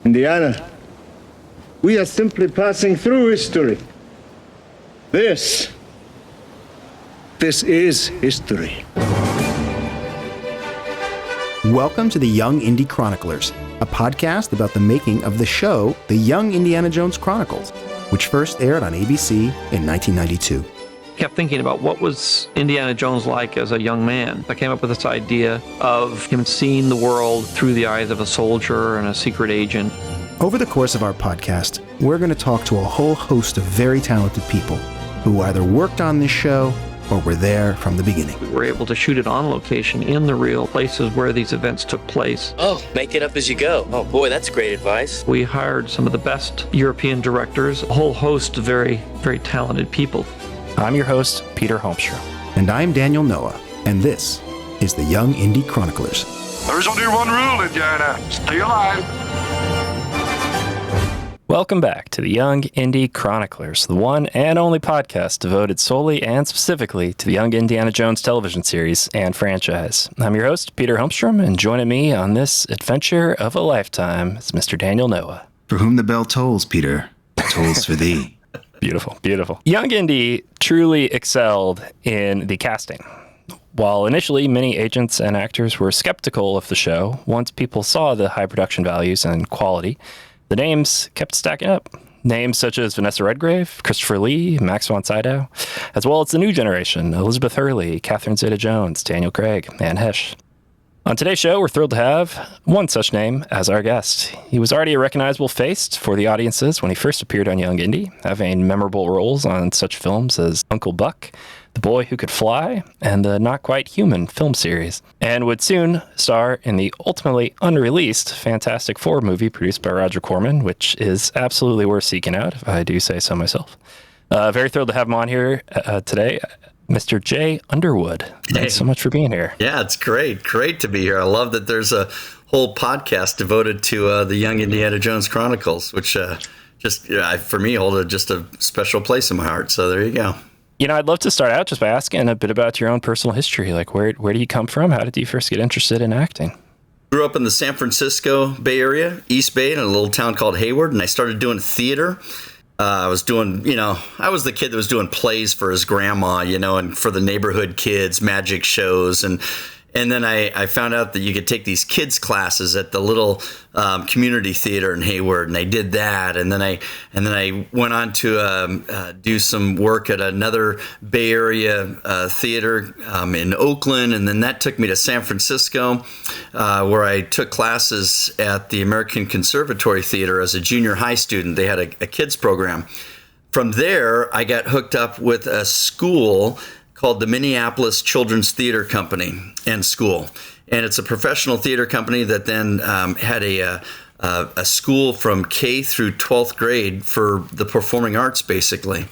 Indiana, we are simply passing through history. This is history. Welcome to the Young Indy Chroniclers, a podcast about the making of the show, The Young Indiana Jones Chronicles, which first aired on ABC in 1992. Kept thinking about what was Indiana Jones like as a young man. I came up with this idea of him seeing the world through the eyes of a soldier and a secret agent. Over the course of our podcast, we're going to talk to a whole host of very talented people who either worked on this show or were there from the beginning. We were able to shoot it on location in the real places where these events took place. Oh, make it up as you go. Oh boy, that's great advice. We hired some of the best European directors, a whole host of very, very talented people. I'm your host, Peter Holmstrom. And I'm Daniel Noah, and this is the Young Indy Chroniclers. There's only one rule, Indiana. Stay alive. Welcome back to the Young Indy Chroniclers, the one and only podcast devoted solely and specifically to the Young Indiana Jones television series and franchise. I'm your host, Peter Holmstrom, and joining me on this adventure of a lifetime is Mr. Daniel Noah. For whom the bell tolls, Peter, tolls for thee. Beautiful, beautiful. Young Indy truly excelled in the casting. While initially many agents and actors were skeptical of the show, once people saw the high production values and quality, the names kept stacking up. Names such as Vanessa Redgrave, Christopher Lee, Max von Sydow, as well as the new generation, Elizabeth Hurley, Catherine Zeta-Jones, Daniel Craig, Anne Hesh. On today's show, we're thrilled to have one such name as our guest. He was already a recognizable face for the audiences when he first appeared on Young Indy, having memorable roles on such films as Uncle Buck, The Boy Who Could Fly, and the Not Quite Human film series, and would soon star in the ultimately unreleased Fantastic Four movie produced by Roger Corman, which is absolutely worth seeking out, if I do say so myself. Very thrilled to have him on here today. Mr. Jay Underwood, thanks so much for being here. Yeah, it's great. Great to be here. I love that there's a whole podcast devoted to the Young Indiana Jones Chronicles, which for me, hold just a special place in my heart. So there you go. You know, I'd love to start out just by asking a bit about your own personal history. Like, where do you come from? How did you first get interested in acting? Grew up in the San Francisco Bay Area, East Bay, in a little town called Hayward, and I started doing theater. I was the kid that was doing plays for his grandma, and for the neighborhood kids, magic shows. And then I found out that you could take these kids classes at the little community theater in Hayward, and I did that. And then I went on to do some work at another Bay Area theater in Oakland, and then that took me to San Francisco, where I took classes at the American Conservatory Theater as a junior high student. They had a kids program. From there, I got hooked up with a school called the Minneapolis Children's Theater Company and School. And it's a professional theater company that then had a school from K through 12th grade for the performing arts, basically.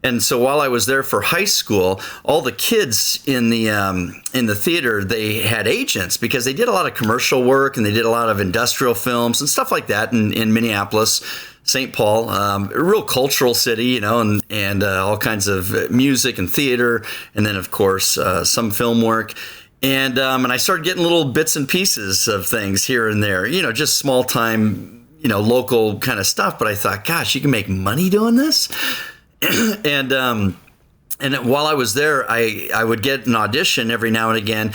And so while I was there for high school, all the kids in the theater, they had agents because they did a lot of commercial work and they did a lot of industrial films and stuff like that in Minneapolis. St. Paul, a real cultural city, and all kinds of music and theater, and then of course some film work, and I started getting little bits and pieces of things here and there, just small time, local kind of stuff. But I thought, gosh, you can make money doing this, and while I was there, I would get an audition every now and again.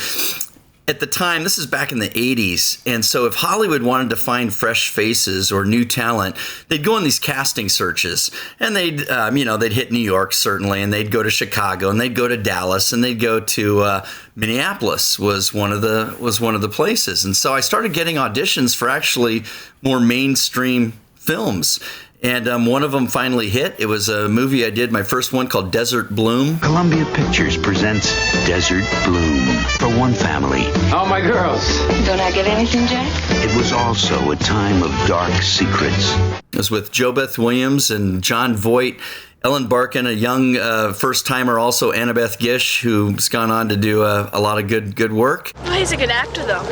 At the time, this is back in the 80s, and so if Hollywood wanted to find fresh faces or new talent, they'd go on these casting searches, and they'd hit New York, certainly, and they'd go to Chicago, and they'd go to Dallas, and they'd go to Minneapolis was one of the places. And so I started getting auditions for actually more mainstream films. And one of them finally hit. It was a movie I did, my first one, called Desert Bloom. Columbia Pictures presents Desert Bloom for one family. Oh, my girls. Don't I get anything, Jack? It was also a time of dark secrets. It was with JoBeth Williams and John Voight, Ellen Barkin, a young first-timer, also Annabeth Gish, who's gone on to do a lot of good work. Oh, he's a good actor, though.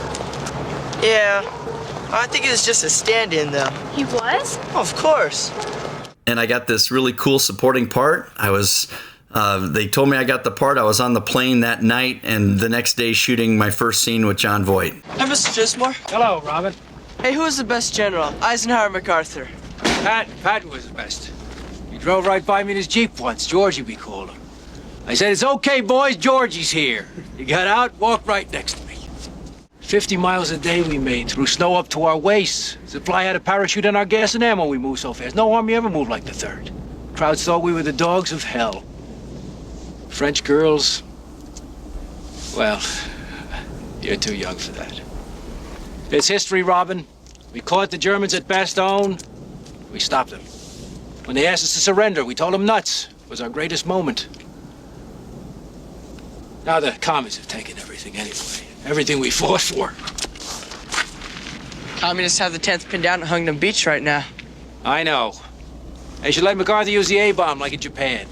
Yeah. I think it was just a stand-in, though. He was? Of course. And I got this really cool supporting part. They told me I got the part. I was on the plane that night and the next day shooting my first scene with John Voight. Hi, Mr. Dismore. Hello, Robin. Hey, who's the best general? Eisenhower or MacArthur? Patton was the best. He drove right by me in his Jeep once. Georgie, we called him. I said, "It's okay, boys, Georgie's here." He got out, walked right next to me. 50 miles a day we made, through snow up to our waists. Supply had a parachute in our gas and ammo, we moved so fast. No army ever moved like the 3rd. Crowds thought we were the dogs of hell. French girls, well, you're too young for that. It's history, Robin. We caught the Germans at Bastogne. We stopped them. When they asked us to surrender, we told them nuts. It was our greatest moment. Now the commies have taken everything anyway. Everything we fought for. Communists have the 10th pinned down at Huntington Beach right now. I know. They should let MacArthur use the A-bomb like in Japan.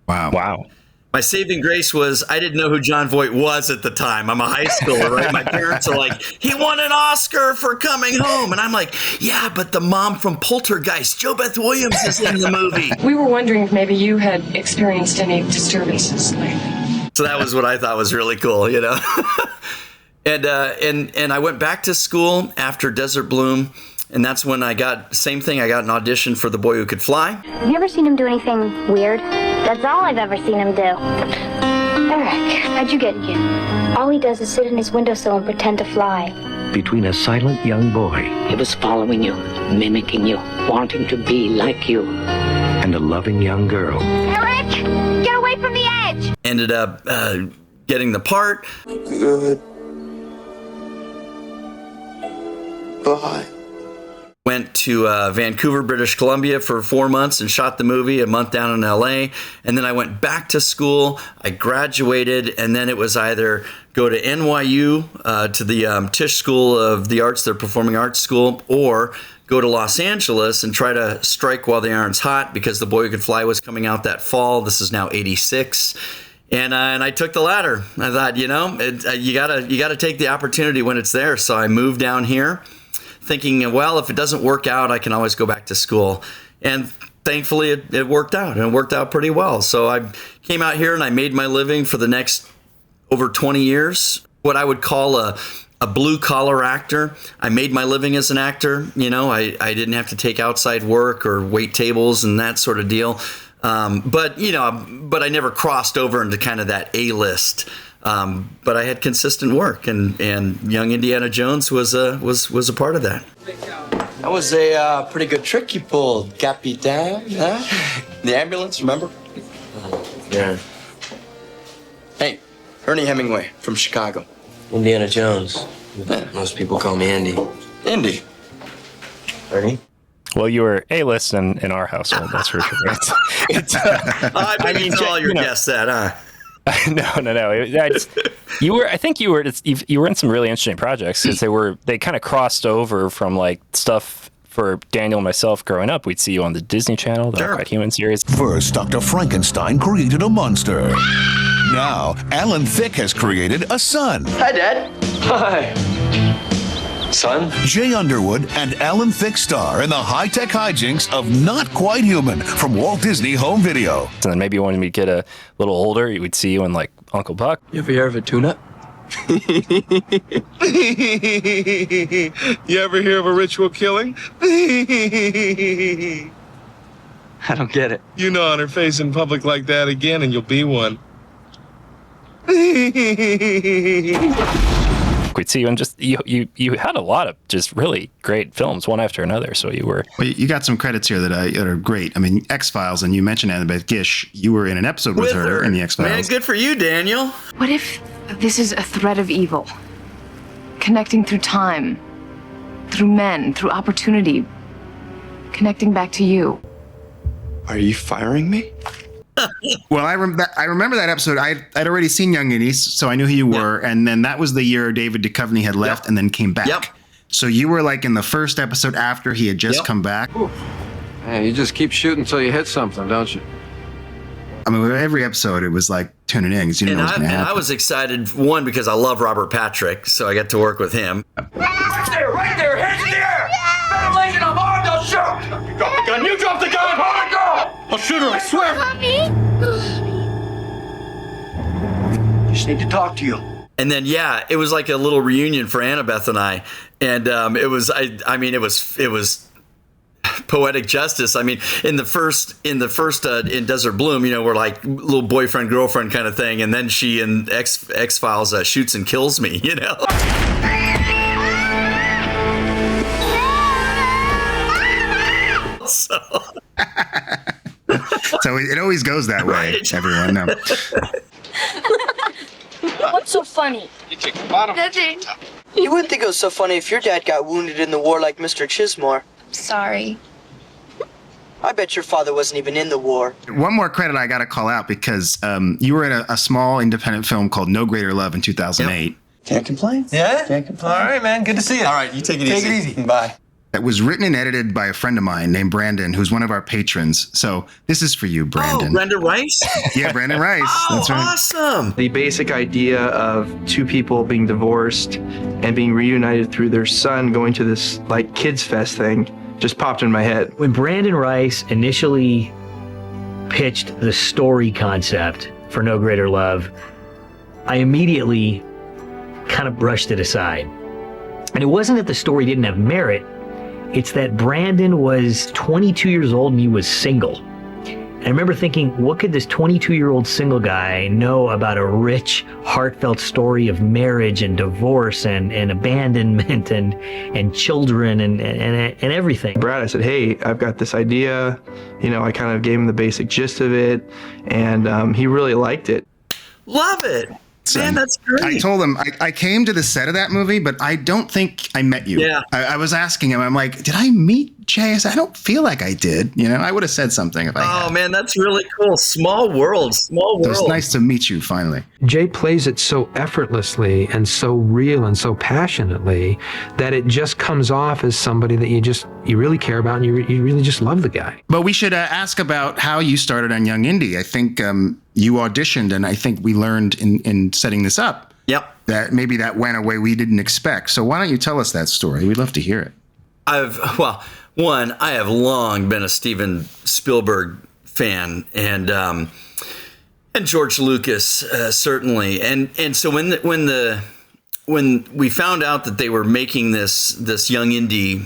Wow. My saving grace was I didn't know who John Voight was at the time. I'm a high schooler, right? My parents are like, he won an Oscar for Coming Home. And I'm like, yeah, but the mom from Poltergeist, Jo Beth Williams, is in the movie. We were wondering if maybe you had experienced any disturbances lately. So that was what I thought was really cool, you know? And I went back to school after Desert Bloom. And that's when I got an audition for The Boy Who Could Fly. Have you ever seen him do anything weird? That's all I've ever seen him do. Eric, how'd you get here? All he does is sit in his windowsill and pretend to fly. Between a silent young boy He was following you, mimicking you, wanting to be like you. and a loving young girl. Eric, get away from the edge! Ended up getting the part. Good. Bye. Went to Vancouver, British Columbia for 4 months and shot the movie, a month down in LA. And then I went back to school. I graduated, and then it was either go to NYU, to the Tisch School of the Arts, their Performing Arts School, or go to Los Angeles and try to strike while the iron's hot, because The Boy Who Could Fly was coming out that fall. This is now 86. And I took the latter. I thought, you gotta take the opportunity when it's there. So I moved down here, thinking, well, if it doesn't work out, I can always go back to school. And thankfully, it worked out, and it worked out pretty well. So I came out here and I made my living for the next over 20 years. What I would call a blue-collar actor. I made my living as an actor. I didn't have to take outside work or wait tables and that sort of deal. But I never crossed over into kind of that A-list. But I had consistent work, and Young Indiana Jones was a part of that. That was a pretty good trick you pulled, Capitan, huh? The ambulance, remember? Yeah. Hey, Ernest Hemingway from Chicago. Indiana Jones. Most people call me Indy. Indy. Ernie? Well, you were A-list in our household, that's for sure. I mean, all your guests that, huh? No. You were in some really interesting projects, because they kind of crossed over from like stuff for Daniel and myself growing up. We'd see you on the Disney Channel, the Quite Human series. First, Dr. Frankenstein created a monster. Now, Alan Thicke has created a son. Hi, Dad. Hi. Son? Jay Underwood and Alan Thicke star in the high-tech hijinks of Not Quite Human from Walt Disney Home Video. And then maybe when we get a little older, we'd see you in like Uncle Buck. You ever hear of a tuna? You ever hear of a ritual killing? I don't get it. You know on her face in public like that again and you'll be one. We'd see you, and just you had a lot of just really great films, one after another. So you were. Well, you got some credits here that are great. I mean, X-Files, and you mentioned Annabeth Gish. You were in an episode with her in the X-Files. Man, good for you, Daniel. What if this is a thread of evil? Connecting through time, through men, through opportunity, connecting back to you. Are you firing me? Well, I remember that episode. I'd already seen Young Indies, so I knew who you were. And then that was the year David Duchovny had left and then came back. Yep. So you were like in the first episode after he had just come back. Hey, you just keep shooting until you hit something, don't you? I mean, every episode, it was like tuning in. You didn't know what was going to happen. I was excited, one, because I love Robert Patrick, so I got to work with him. Right there, hands in the air! Better lay it, I'm armed, I'll shoot! You drop the gun, you drop the gun! Hold it, girl! I'll shoot her, I swear! Just need to talk to you. And then, yeah, it was like a little reunion for Annabeth and I. And it was poetic justice. I mean, in Desert Bloom, we're like little boyfriend, girlfriend kind of thing. And then she in X-Files shoots and kills me, So. So it always goes that way, everyone. No. What's so funny? You take the bottom. Nothing. You wouldn't think it was so funny if your dad got wounded in the war like Mr. Chismore. Sorry. I bet your father wasn't even in the war. One more credit I got to call out because you were in a small independent film called No Greater Love in 2008. Yep. Can't complain. Yeah? Can't complain. All right, man. Good to see you. All right, you take it easy. Take it easy. Bye. That was written and edited by a friend of mine named Brandon, who's one of our patrons. So this is for you, Brandon. Oh, Brandon Rice? Yeah, Brandon Rice. That's right. Awesome. The basic idea of two people being divorced and being reunited through their son going to this like kids fest thing just popped in my head. When Brandon Rice initially pitched the story concept for No Greater Love, I immediately kind of brushed it aside. And it wasn't that the story didn't have merit. It's that Brandon was 22 years old and he was single. And I remember thinking, what could this 22-year-old single guy know about a rich, heartfelt story of marriage and divorce and abandonment and children and everything? Brad, I said, hey, I've got this idea. I kind of gave him the basic gist of it, and he really liked it. Love it. Man, that's great. I told him I came to the set of that movie, but I don't think I met you. Yeah. I was asking him, I'm like, did I meet Jay? I said, I don't feel like I did. I would have said something if I had. Oh, man, that's really cool. Small world. So it's nice to meet you finally. Jay plays it so effortlessly and so real and so passionately that it just comes off as somebody that you really care about and you really just love the guy. But we should ask about how you started on Young Indy. I think you auditioned, and I think we learned in setting this up that maybe that went a way we didn't expect. So why don't you tell us that story? We'd love to hear it. I have long been a Steven Spielberg fan, and George Lucas certainly. And so when we found out that they were making this Young Indy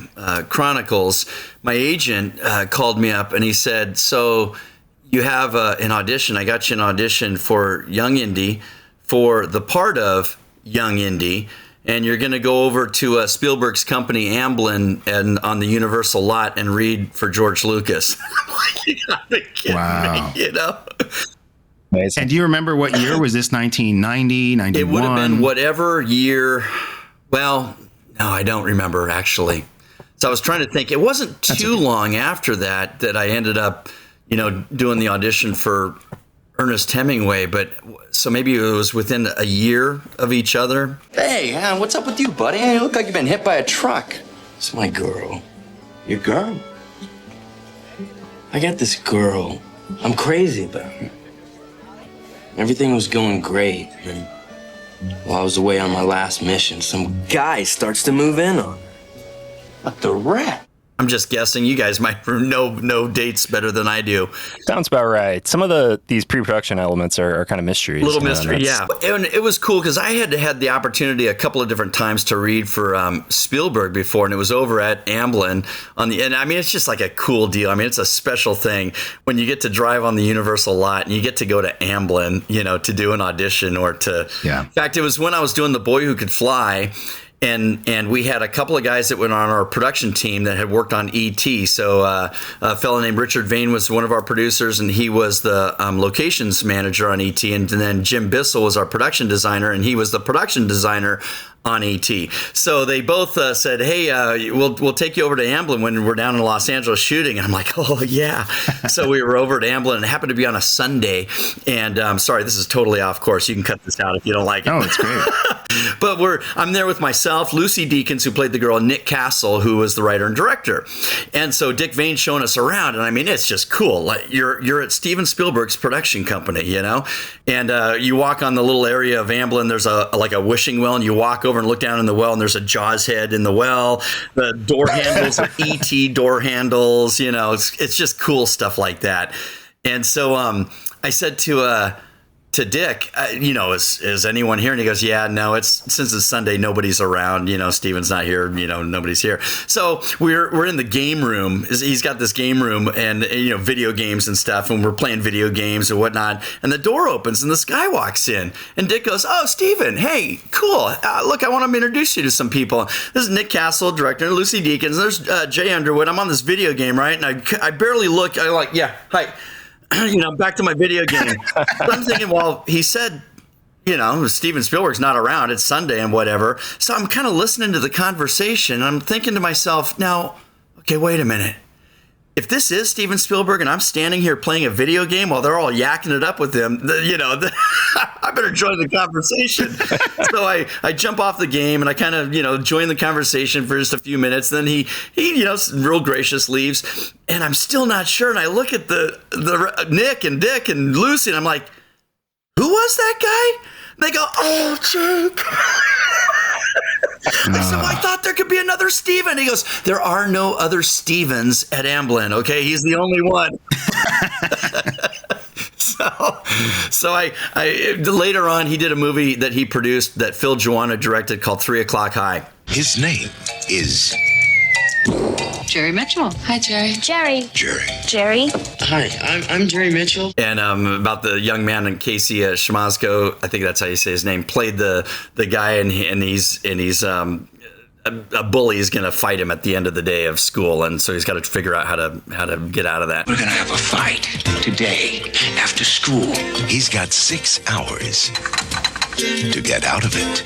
Chronicles, my agent called me up and he said, "So you have an audition. I got you an audition for Young Indy for the part of Young Indy. And you're going to go over to Spielberg's company, Amblin, and on the Universal lot and read for George Lucas." I'm like, you gotta be kidding me, Amazing. And do you remember what year? Was this 1990, 91? It would have been whatever year. Well, no, I don't remember, actually. So I was trying to think. It wasn't too long after that I ended up, doing the audition for Ernest Hemingway, but so maybe it was within a year of each other. Hey, what's up with you, buddy? You look like you've been hit by a truck. It's my girl. Your girl? I got this girl. I'm crazy about her. Everything was going great. And while I was away on my last mission, some guy starts to move in on her. What the rat? I'm just guessing. You guys might know dates better than I do. Sounds about right. Some of these pre-production elements are kind of mysteries. Little mystery, yeah. And it was cool because I had the opportunity a couple of different times to read for Spielberg before, and it was over at Amblin and I mean, it's just like a cool deal. I mean, it's a special thing when you get to drive on the Universal lot and you get to go to Amblin, to do an audition or to. Yeah. In fact, it was when I was doing The Boy Who Could Fly. And we had a couple of guys that went on our production team that had worked on E.T. So a fellow named Richard Vane was one of our producers, and he was the locations manager on E.T. And then Jim Bissell was our production designer, and he was the production designer on E.T. So they both said, "Hey, we'll take you over to Amblin when we're down in Los Angeles shooting." And I'm like, "Oh yeah." So we were over at Amblin, and it happened to be on a Sunday. And sorry, this is totally off course. You can cut this out if you don't like it. Oh, it's great. But I'm there with myself, Lucy Deakins, who played the girl, and Nick Castle, who was the writer and director. And so Dick Vane's showing us around, and I mean, it's just cool. Like you're at Steven Spielberg's production company, and you walk on the little area of Amblin. There's a wishing well, and you walk over and look down in the well, and there's a Jaws head in the well. The door handles are E.T. door handles. It's just cool stuff like that. And so I said to to Dick, is anyone here? And he goes, yeah, no, since it's Sunday, nobody's around. Steven's not here. Nobody's here. So we're in the game room. He's got this game room and, video games and stuff. And we're playing video games and whatnot. And the door opens and this guy walks in. And Dick goes, oh, Steven, hey, cool. Look, I want to introduce you to some people. This is Nick Castle, director, Lucy Deakins. There's Jay Underwood. I'm on this video game, right? And I barely look. I'm like, yeah, hi. Back to my video game. So I'm thinking, well, he said, Steven Spielberg's not around. It's Sunday and whatever. So I'm kind of listening to the conversation. And I'm thinking to myself, now, okay, wait a minute. If this is Steven Spielberg and I'm standing here playing a video game while they're all yakking it up with him, I better join the conversation. So I jump off the game and I kind of, join the conversation for just a few minutes. Then he real gracious leaves, and I'm still not sure. And I look at the Nick and Dick and Lucy, and I'm like, who was that guy? And they go, oh, Jake. I said, well, I thought there could be another Steven. He goes, there are no other Stevens at Amblin. Okay, he's the only one. So I later on, he did a movie that he produced that Phil Joanna directed called 3 O'Clock High. His name is Jerry Mitchell. Hi, Jerry. Jerry. Jerry. Hi, I'm Jerry Mitchell. And about the young man, and Casey Schmazko, I think that's how you say his name, played the guy, and he's a bully is going to fight him at the end of the day of school, and so he's got to figure out how to get out of that. We're going to have a fight today after school. He's got 6 hours to get out of it.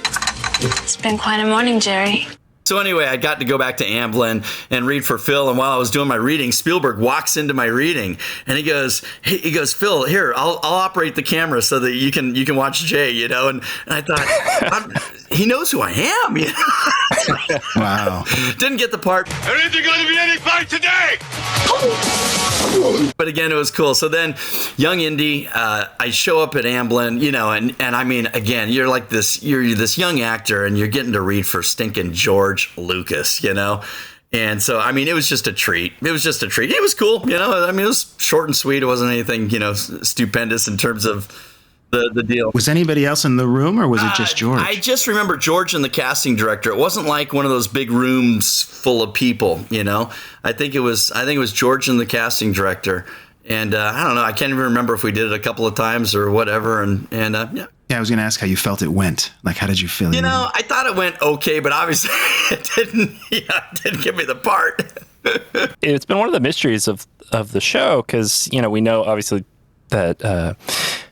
It's been quite a morning, Jerry. So anyway, I got to go back to Amblin and read for Phil. And while I was doing my reading, Spielberg walks into my reading and he goes, Phil, here, I'll operate the camera so that you can watch Jay, And I thought, he knows who I am. Wow. Didn't get the part. There isn't going to be any fight today. But again, it was cool. So then, Young Indy, I show up at Amblin, and I mean, again, you're this young actor, and you're getting to read for stinking George Lucas, And so, I mean, it was just a treat. It was cool, I mean, it was short and sweet. It wasn't anything, stupendous in terms of the deal. Was anybody else in the room, or was it just George? I just remember George and the casting director. It wasn't like one of those big rooms full of people, I think it was George and the casting director. And I don't know. I can't even remember if we did it a couple of times or whatever. And yeah. Yeah, I was going to ask how you felt it went. Like, how did you feel? I thought it went okay, but obviously it didn't give me the part. It's been one of the mysteries of the show because, we know obviously that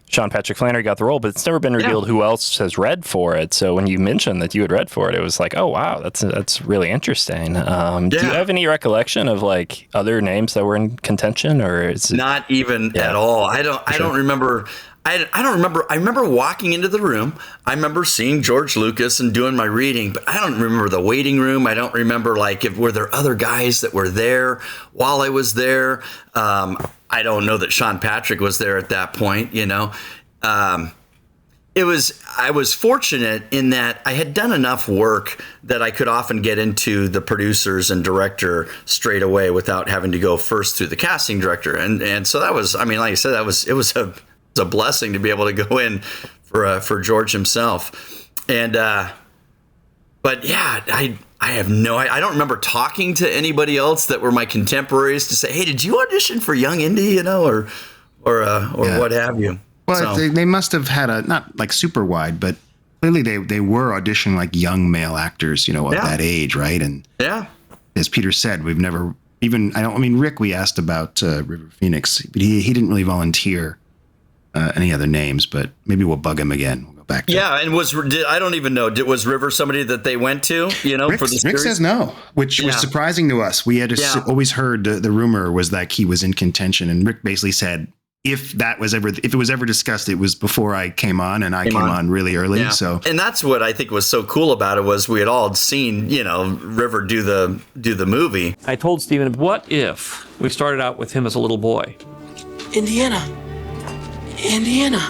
Sean Patrick Flanery got the role, but it's never been revealed who else has read for it. So when you mentioned that you had read for it, it was like, oh, wow, that's really interesting. Do you have any recollection of like other names that were in contention, or is it... Not even at all? I don't remember. I don't remember. I remember walking into the room. I remember seeing George Lucas and doing my reading, but I don't remember the waiting room. I don't remember were there other guys that were there while I was there. I don't know that Sean Patrick was there at that point. I was fortunate in that I had done enough work that I could often get into the producers and director straight away without having to go first through the casting director. And so that was, I mean, like I said, it was a blessing to be able to go in for George himself. And, but yeah, I don't remember talking to anybody else that were my contemporaries to say, hey, did you audition for Young Indy, or what have you? Well, so, they must have had not like super wide, but clearly they were auditioning like young male actors, of that age, right? And as Peter said, we've never Rick, we asked about River Phoenix, but he didn't really volunteer any other names, but maybe we'll bug him again. We'll go back to and I don't even know, was River somebody that they went to, Rick, for the series? Rick says no, which was surprising to us. We had always heard the rumor was that he was in contention, and Rick basically said, if it was ever discussed, it was before I came on, and I came on really early. Yeah. So, and that's what I think was so cool about it was we had all seen, River do the movie. I told Steven, what if we started out with him as a little boy? Indiana.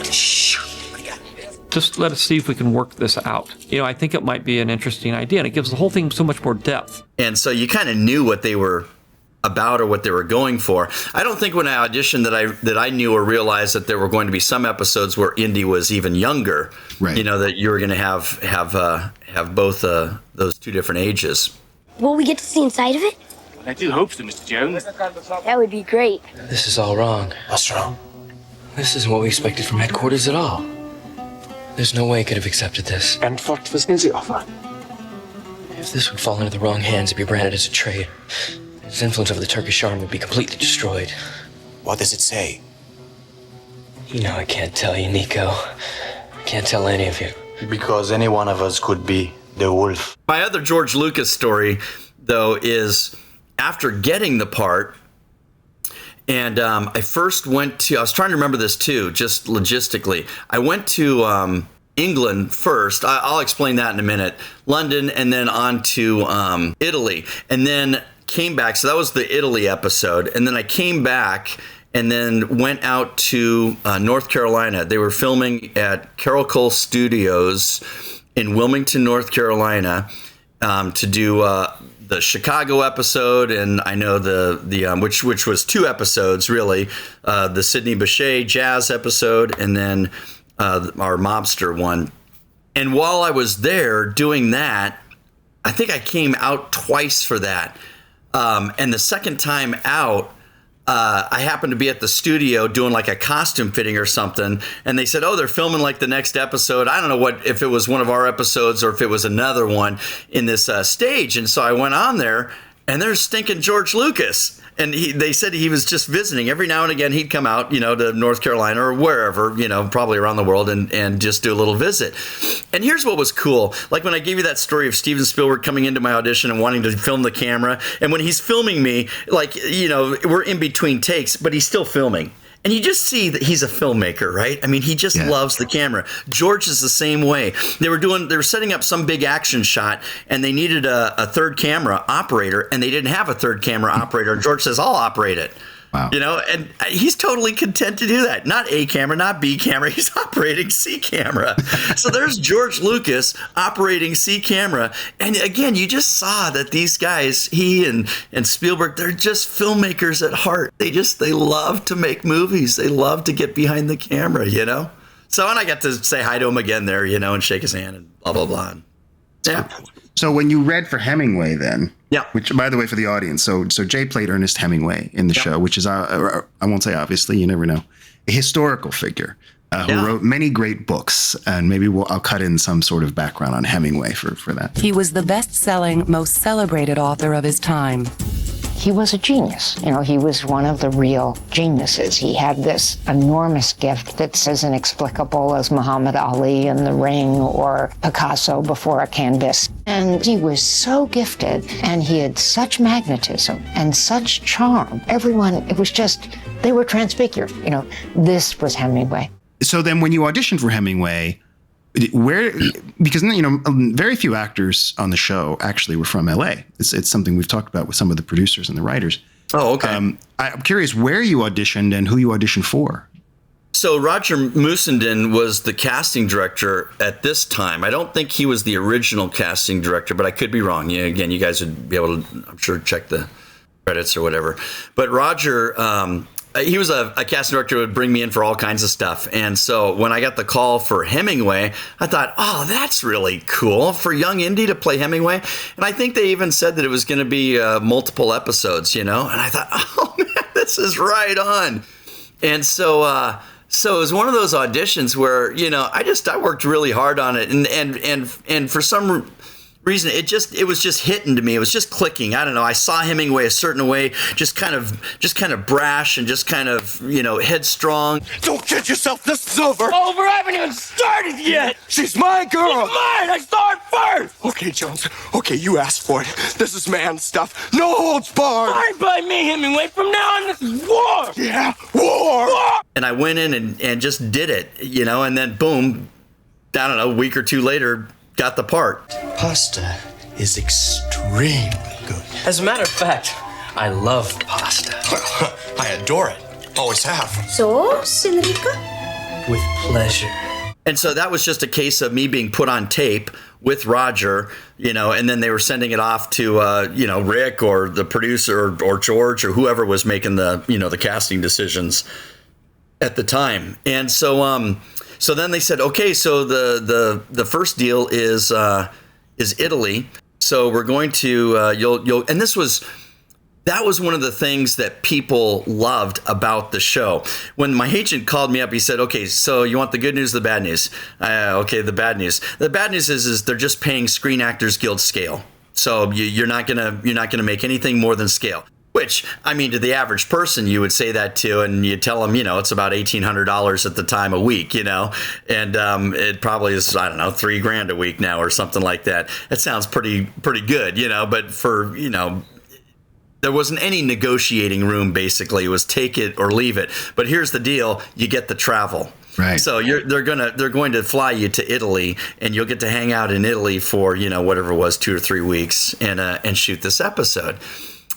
Shh. Just let us see if we can work this out. I think it might be an interesting idea, and it gives the whole thing so much more depth. And so you kind of knew what they were about or what they were going for. I don't think when I auditioned that I knew or realized that there were going to be some episodes where Indy was even younger. Right. You know, that you were going to have both those two different ages. Will we get to see inside of it? I do hope so, Mr. Jones. That would be great. This is all wrong. What's wrong? This isn't what we expected from headquarters at all. There's no way he could have accepted this. And what was in the offer? If this would fall into the wrong hands, it'd be branded as a traitor. His influence over the Turkish army would be completely destroyed. What does it say? You know I can't tell you, Nico. I can't tell any of you. Because any one of us could be the wolf. My other George Lucas story, though, is after getting the part, and I was trying to remember this too, just logistically. I went to England first. I'll explain that in a minute. London, and then on to Italy, and then came back. So that was the Italy episode. And then I came back and then went out to North Carolina. They were filming at Carol Cole Studios in Wilmington, North Carolina, to do the Chicago episode, and I know the which was 2 episodes really, the Sidney Bechet jazz episode, and then our mobster one. And while I was there doing that, I think I came out twice for that. And the second time out, I happened to be at the studio doing like a costume fitting or something, and they said, "Oh, they're filming like the next episode." I don't know if it was one of our episodes or if it was another one in this stage. And so I went on there, and there's stinking George Lucas. And they said he was just visiting. Every now and again, he'd come out, to North Carolina or wherever, probably around the world, and just do a little visit. And here's what was cool. Like when I gave you that story of Steven Spielberg coming into my audition and wanting to film the camera. And when he's filming me, we're in between takes, but he's still filming. And you just see that he's a filmmaker, right? I mean, he just loves the camera. George is the same way. They were setting up some big action shot, and they needed a third camera operator, and they didn't have a third camera operator. And George says, "I'll operate it." Wow. And he's totally content to do that. Not A camera, not B camera. He's operating C camera. So there's George Lucas operating C camera. And again, you just saw that these guys, he and Spielberg, they're just filmmakers at heart. They love to make movies. They love to get behind the camera, So, and I got to say hi to him again there, and shake his hand and blah, blah, blah. Yeah. So when you read for Hemingway then, yeah. Which, by the way, for the audience, so Jay played Ernest Hemingway in the show, which is, I won't say obviously, you never know, a historical figure who wrote many great books. And maybe I'll cut in some sort of background on Hemingway for that. He was the best-selling, most celebrated author of his time. He was a genius. He was one of the real geniuses. He had this enormous gift that's as inexplicable as Muhammad Ali in The Ring or Picasso before a canvas. And he was so gifted, and he had such magnetism and such charm. Everyone, they were transfigured. This was Hemingway. So then when you auditioned for Hemingway, because very few actors on the show actually were from LA. It's something we've talked about with some of the producers and the writers. Oh, okay. I'm curious where you auditioned and who you auditioned for. So Roger Musenden was the casting director at this time. I don't think he was the original casting director, but I could be wrong. Again, you guys would be able to, I'm sure, check the credits or whatever. But Roger, he was a casting director who would bring me in for all kinds of stuff. And so when I got the call for Hemingway, I thought, oh, that's really cool for Young Indy to play Hemingway. And I think they even said that it was going to be multiple episodes, And I thought, oh, man, this is right on. And so it was one of those auditions where, I worked really hard on it. And for some reason, it was just hitting to me. It was just clicking. I don't know. I saw Hemingway a certain way, just kind of brash and just kind of, headstrong. Don't kid yourself. This is over. Over? I haven't even started yet. She's my girl. She's mine. I saw it first. Okay, Jones. Okay, you asked for it. This is man stuff. No holds barred. Fine by me, Hemingway. From now on, this is war. Yeah, war. And I went in and just did it, and then boom, I don't know, a week or two later, got the part. Pasta is extremely good. As a matter of fact, I love pasta. I adore it. Always have. So, Senorita? With pleasure. And so that was just a case of me being put on tape with Roger, and then they were sending it off to, Rick or the producer or George or whoever was making the casting decisions at the time. And so, so then they said, okay, so the first deal is Italy. So we're going to, and that was one of the things that people loved about the show. When my agent called me up, he said, okay, so you want the good news or the bad news? Okay, the bad news. The bad news is they're just paying Screen Actors Guild scale. So you're not gonna make anything more than scale. Which, I mean, to the average person, you would say that to, and you tell them, it's about $1,800 at the time a week, and it probably is, I don't know, $3,000 a week now or something like that. It sounds pretty good, but for, there wasn't any negotiating room, basically. It was take it or leave it. But here's the deal. You get the travel. Right. So they're going to fly you to Italy, and you'll get to hang out in Italy for, whatever it was, 2 or 3 weeks and shoot this episode.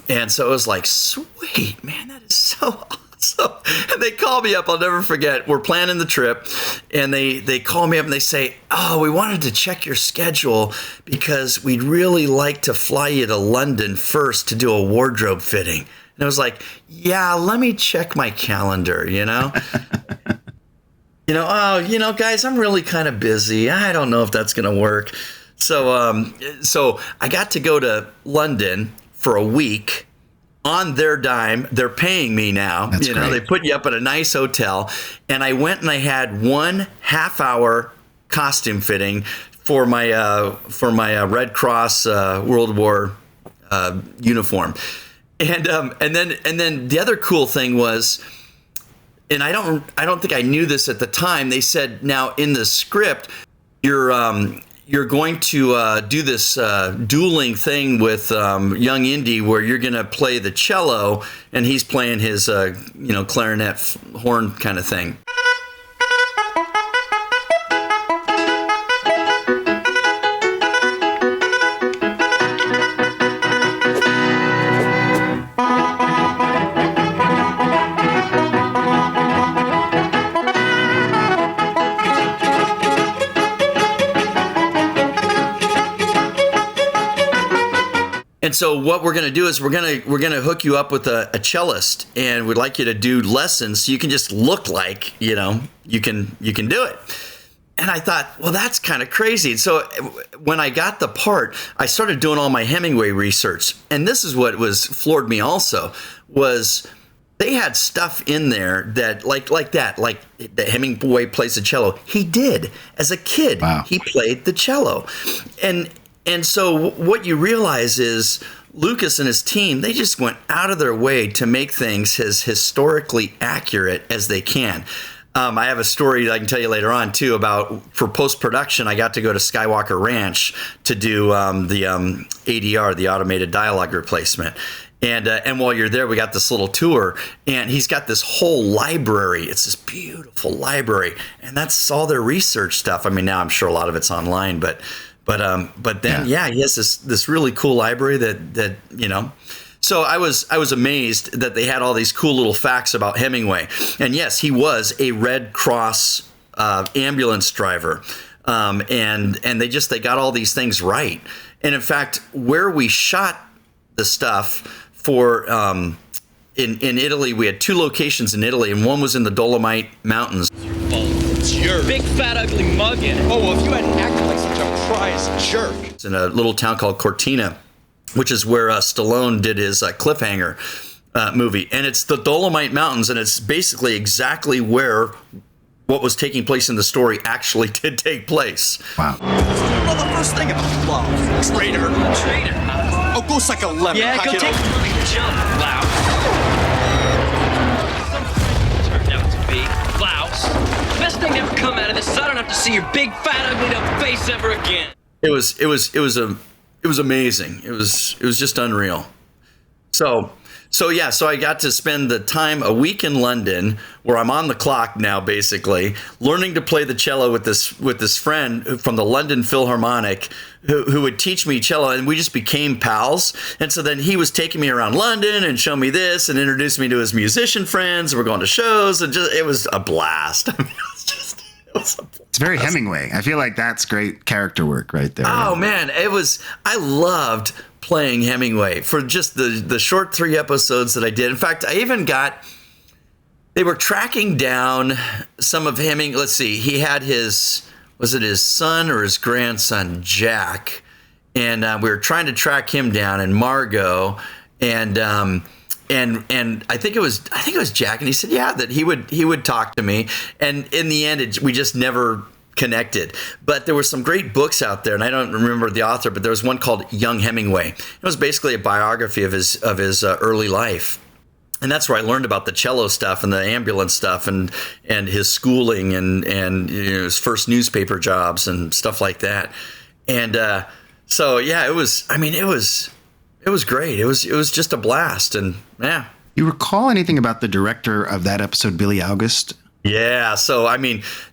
And so it was like, sweet, man, that is so awesome. And they call me up. I'll never forget. We're planning the trip, and they call me up and they say, oh, we wanted to check your schedule because we'd really like to fly you to London first to do a wardrobe fitting. And I was like, yeah, let me check my calendar, guys, I'm really kind of busy. I don't know if that's going to work. So I got to go to London for a week on their dime. They're paying me now. That's great. They put you up at a nice hotel, and I went and I had 1 half-hour costume fitting for my Red Cross World War uniform, and then the other cool thing was, and I don't think I knew this at the time. They said, now in the script, you're going to do this dueling thing with Young Indy, where you're going to play the cello and he's playing his clarinet horn kind of thing. And so what we're going to do is we're going to hook you up with a cellist, and we'd like you to do lessons so you can just look like, you can do it. And I thought, well, that's kind of crazy. So when I got the part, I started doing all my Hemingway research. And this is what floored me also, was they had stuff in there that like that Hemingway plays the cello. He did. As a kid, wow. He played the cello. And so what you realize is Lucas and his team, they just went out of their way to make things as historically accurate as they can. I have a story that I can tell you later on, too, about for post-production, I got to go to Skywalker Ranch to do the ADR, the automated dialogue replacement. And while you're there, we got this little tour, and he's got this whole library. It's this beautiful library, and that's all their research stuff. I mean, now I'm sure a lot of it's online, but then he has this really cool library that. So I was amazed that they had all these cool little facts about Hemingway, and yes, he was a Red Cross ambulance driver, and they got all these things right. And in fact, where we shot the stuff for in Italy, we had 2 locations in Italy, and one was in the Dolomite Mountains. It's your big fat ugly mug in it. Oh, well, if you hadn't acted like such a prize jerk. It's in a little town called Cortina, which is where Stallone did his Cliffhanger movie. And it's the Dolomite Mountains, and it's basically exactly where what was taking place in the story actually did take place. Wow. Well, the first thing about love, traitor. Oh, go suck a lemon. Yeah, go take a jump, Blouse. Turned out to be Blouse. Best thing to ever come out of this is I don't have to see your big fat ugly up face ever again. It was amazing. It was just unreal. So I got to spend the time a week in London, where I'm on the clock now, basically learning to play the cello with this friend from the London Philharmonic who would teach me cello, and we just became pals. And so then he was taking me around London and showing me this and introduced me to his musician friends. We're going to shows, and it was a blast. I mean, it was a blast. It's very Hemingway. I feel like that's great character work right there. Oh man, I loved playing Hemingway for just the short 3 episodes that I did. In fact, I even they were tracking down some of Hemingway. Let's see, he had was it his son or his grandson, Jack? And we were trying to track him down, and Margot, and I think it was Jack, and he said, yeah, that he would talk to me, and in the end, we just never connected. But there were some great books out there, and I don't remember the author, but there was one called Young Hemingway. It was basically a biography of his early life. And that's where I learned about the cello stuff and the ambulance stuff and his schooling and his first newspaper jobs and stuff like that. And so yeah, it was great. It was just a blast. And yeah. You recall anything about the director of that episode, Billy August? Yeah, so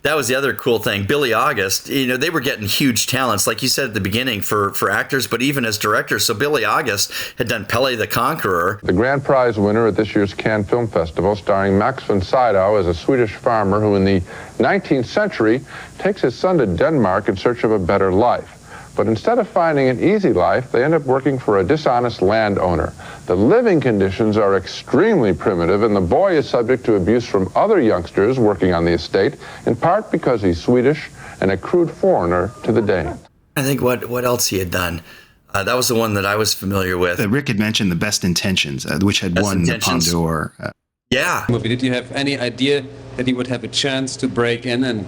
that was the other cool thing. Billy August, they were getting huge talents, like you said at the beginning, for actors, but even as directors. So Billy August had done Pele the Conqueror. The grand prize winner at this year's Cannes Film Festival, starring Max von Sydow as a Swedish farmer who in the 19th century takes his son to Denmark in search of a better life. But instead of finding an easy life, they end up working for a dishonest landowner. The living conditions are extremely primitive, and the boy is subject to abuse from other youngsters working on the estate, in part because he's Swedish and a crude foreigner to the Danes. I think what else he had done. That was the one that I was familiar with. Rick had mentioned The Best Intentions, which had won the Palme d'Or. Yeah. Did you have any idea that he would have a chance to break in and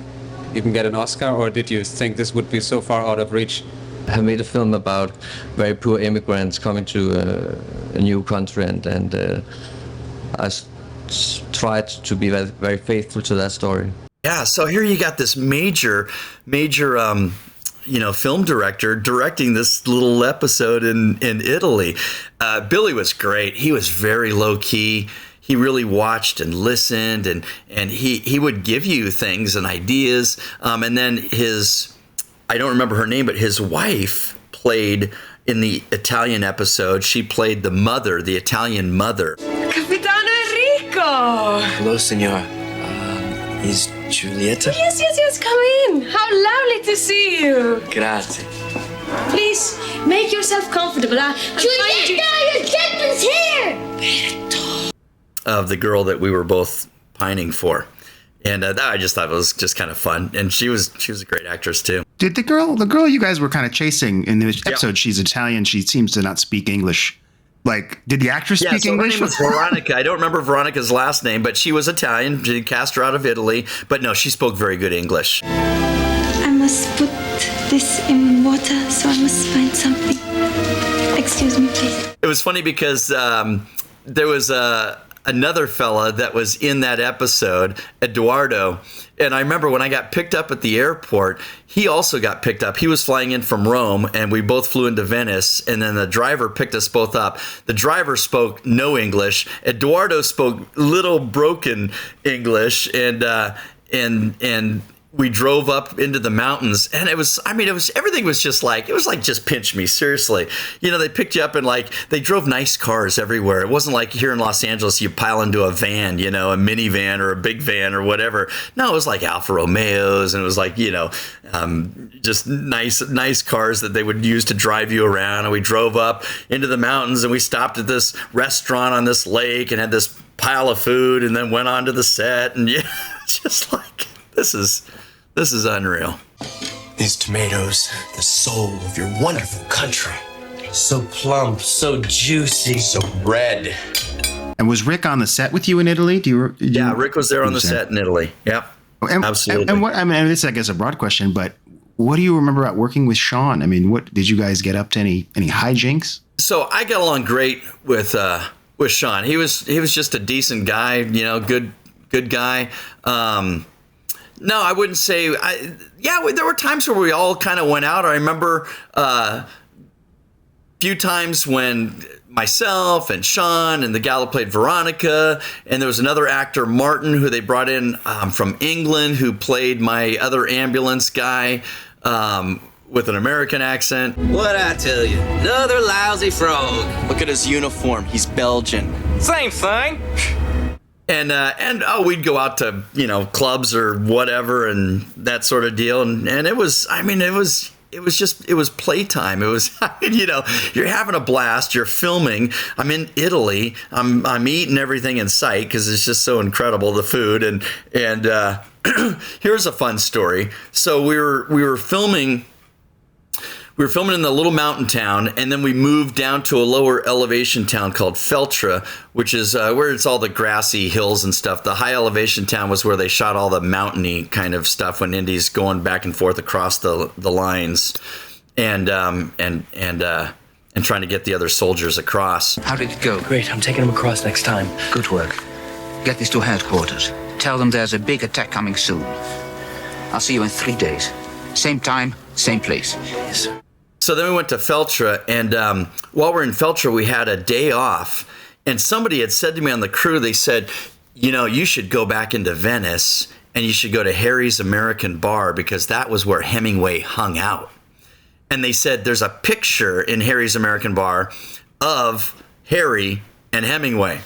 even get an Oscar, or did you think this would be so far out of reach? I made a film about very poor immigrants coming to a new country, and I tried to be very, very faithful to that story. Yeah, so here you got this major film director directing this little episode in Italy. Billy was great. He was very low key. He really watched and listened, and he would give you things and ideas. And then I don't remember her name, but his wife played in the Italian episode. She played the mother, the Italian mother. Capitano Enrico! Hello, senor. Is Giulietta? Yes, come in. How lovely to see you. Grazie. Please, make yourself comfortable. Giulietta, your gentleman's here! Of the girl that we were both pining for. And that I just thought was just kind of fun. And she was a great actress too. Did the girl you guys were kind of chasing in the episode, she's Italian, she seems to not speak English. Like, did the actress speak English? Her name was Veronica. I don't remember Veronica's last name, but she was Italian. She cast her out of Italy. But no, she spoke very good English. I must put this in water, so I must find something. Excuse me, please. It was funny because there was another fella that was in that episode, Eduardo. And I remember when I got picked up at the airport, he also got picked up. He was flying in from Rome, and we both flew into Venice. And then the driver picked us both up. The driver spoke no English. Eduardo spoke little broken English, and we drove up into the mountains, and everything was just like pinch me, seriously. They picked you up and they drove nice cars everywhere. It wasn't like here in Los Angeles, you pile into a van, a minivan or a big van or whatever. No, it was like Alfa Romeos, and it was like, just nice cars that they would use to drive you around. And we drove up into the mountains, and we stopped at this restaurant on this lake and had this pile of food, and then went on to the set, and just like, this is unreal. These tomatoes, the soul of your wonderful country. So plump, so juicy, so red. And was Rick on the set with you in Italy? Yeah, Rick was there on the set in Italy. Yep, absolutely. And what, this is, I guess, a broad question, but what do you remember about working with Sean? What did you guys get up to? Any hijinks? So I got along great with Sean. He was just a decent guy, good guy. No, I wouldn't say. There were times where we all kind of went out. I remember a few times when myself and Sean and the gal who played Veronica, and there was another actor, Martin, who they brought in from England, who played my other ambulance guy with an American accent. What'd I tell you? Another lousy frog. Look at his uniform. He's Belgian. Same thing. we'd go out to, clubs or whatever and that sort of deal. And it was playtime. It was, you're having a blast. You're filming. I'm in Italy. I'm eating everything in sight because it's just so incredible, the food. And here's a fun story. So we were filming. We were filming in the little mountain town, and then we moved down to a lower elevation town called Feltre, which is where it's all the grassy hills and stuff. The high elevation town was where they shot all the mountainy kind of stuff when Indy's going back and forth across the lines, and trying to get the other soldiers across. How did it go? Great, I'm taking them across next time. Good work. Get this to headquarters. Tell them there's a big attack coming soon. I'll see you in 3 days. Same time, same place. Yes. So then we went to Feltre, and while we're in Feltre, we had a day off. And somebody had said to me on the crew, they said, you should go back into Venice, and you should go to Harry's American Bar, because that was where Hemingway hung out. And they said there's a picture in Harry's American Bar of Harry and Hemingway.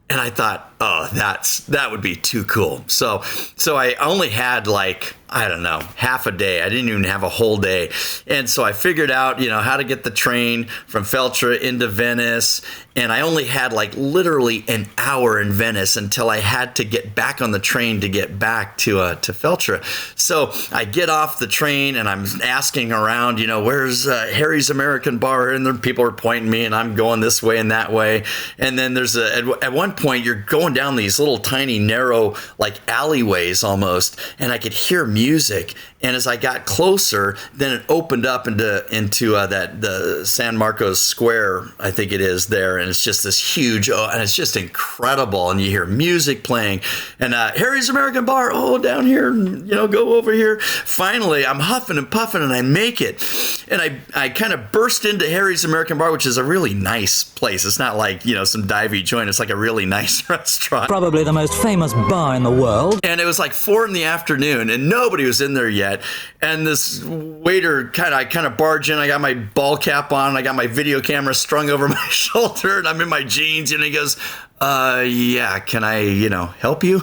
And I thought, oh, that would be too cool. So I only had half a day. I didn't even have a whole day. And so I figured out, how to get the train from Feltre into Venice. And I only had literally an hour in Venice until I had to get back on the train to get back to Feltre. So I get off the train and I'm asking around, where's Harry's American Bar? And there people are pointing me and I'm going this way and that way. And then there's at one point you're going down these little tiny narrow alleyways almost, and I could hear music. And as I got closer, then it opened up into the San Marcos Square, I think it is there, and it's just this huge, and it's just incredible. And you hear music playing, and Harry's American Bar, down here, go over here. Finally, I'm huffing and puffing, and I make it, and I kind of burst into Harry's American Bar, which is a really nice place. It's not like some divey joint. It's like a really nice restaurant. Probably the most famous bar in the world. And it was 4 p.m, and nobody was in there yet. And this waiter I kind of barge in. I got my ball cap on. I got my video camera strung over my shoulder, and I'm in my jeans. And he goes, yeah, can I, help you?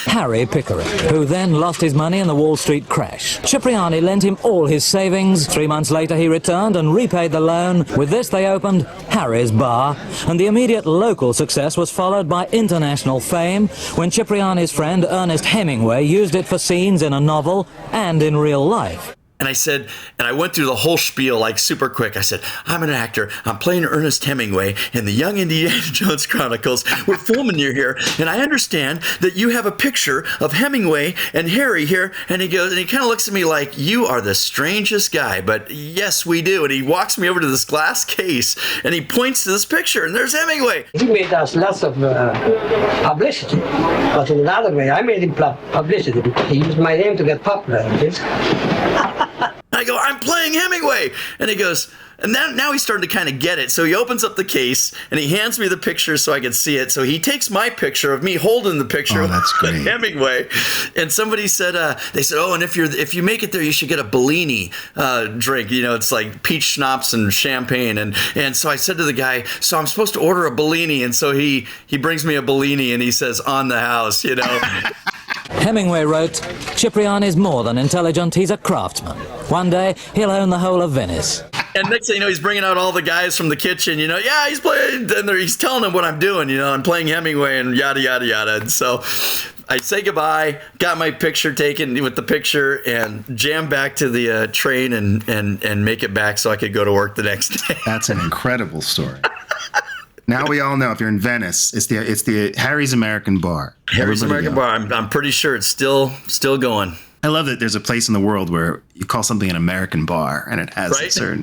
Harry Pickering, who then lost his money in the Wall Street crash. Cipriani lent him all his savings. 3 months later, he returned and repaid the loan. With this, they opened Harry's Bar, and the immediate local success was followed by international fame when Cipriani's friend Ernest Hemingway used it for scenes in a novel and in real life. And I said, and I went through the whole spiel super quick. I said, I'm an actor. I'm playing Ernest Hemingway in the Young Indiana Jones Chronicles. We're filming you here. And I understand that you have a picture of Hemingway and Harry here. And he goes, and he kind of looks at me like, you are the strangest guy. But yes, we do. And he walks me over to this glass case and he points to this picture. And there's Hemingway. He made us lots of publicity. But in another way, I made him publicity. He used my name to get popular. I go, I'm playing Hemingway. And he goes, and now he's starting to kind of get it. So he opens up the case and he hands me the picture so I can see it. So he takes my picture of me holding the picture of Hemingway. And somebody said, they said, and if you make it there, you should get a Bellini drink. It's like peach schnapps and champagne. And so I said to the guy, so I'm supposed to order a Bellini. And so he brings me a Bellini and he says, on the house, Hemingway wrote, Cipriani's more than intelligent, he's a craftsman. One day, he'll own the whole of Venice. And next thing you know, he's bringing out all the guys from the kitchen, yeah, he's playing, and he's telling them what I'm doing, I'm playing Hemingway and yada, yada, yada. And so I say goodbye, got my picture taken with the picture, and jammed back to the train and make it back so I could go to work the next day. That's an incredible story. Now we all know if you're in Venice, it's the Harry's American Bar. Harry's American Bar. I'm pretty sure it's still going. I love that there's a place in the world where you call something an American bar and it has a certain.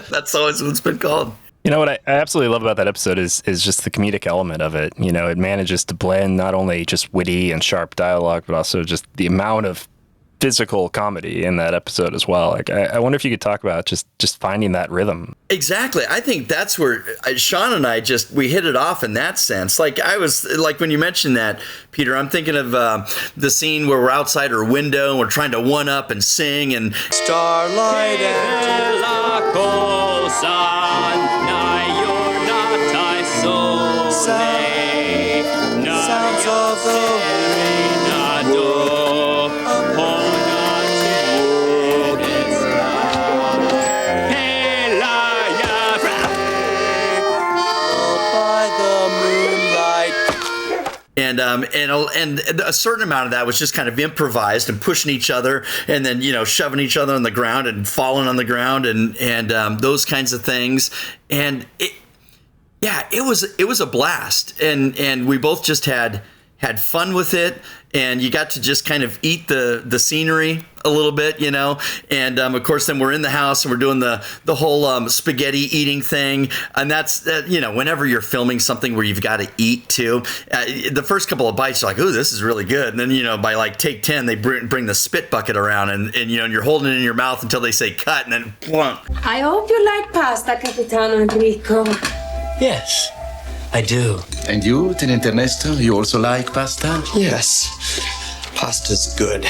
That's always what it's been called. What I absolutely love about that episode is just the comedic element of it. It manages to blend not only just witty and sharp dialogue, but also just the amount of physical comedy in that episode as well. I wonder if you could talk about just finding that rhythm. Exactly. I think that's where Sean and I we hit it off in that sense. I was when you mentioned that, Peter, I'm thinking of the scene where we're outside her window and we're trying to one up and sing and Starlight and la cosa, sounds of the a certain amount of that was just kind of improvised and pushing each other, and then shoving each other on the ground and falling on the ground and those kinds of things. And it was a blast, and we both just had fun with it, and you got to just kind of eat the scenery a little bit, and of course then we're in the house and we're doing the whole spaghetti eating thing, and that's whenever you're filming something where you've got to eat too, the first couple of bites you're like, ooh, this is really good, and then by like take 10 they bring the spit bucket around, and you're holding it in your mouth until they say cut, and then plunk. I hope you like pasta, Capitano Enrico. Yes, I do. And you, Tenente Ernesto, you also like pasta? Yes. Pasta's good.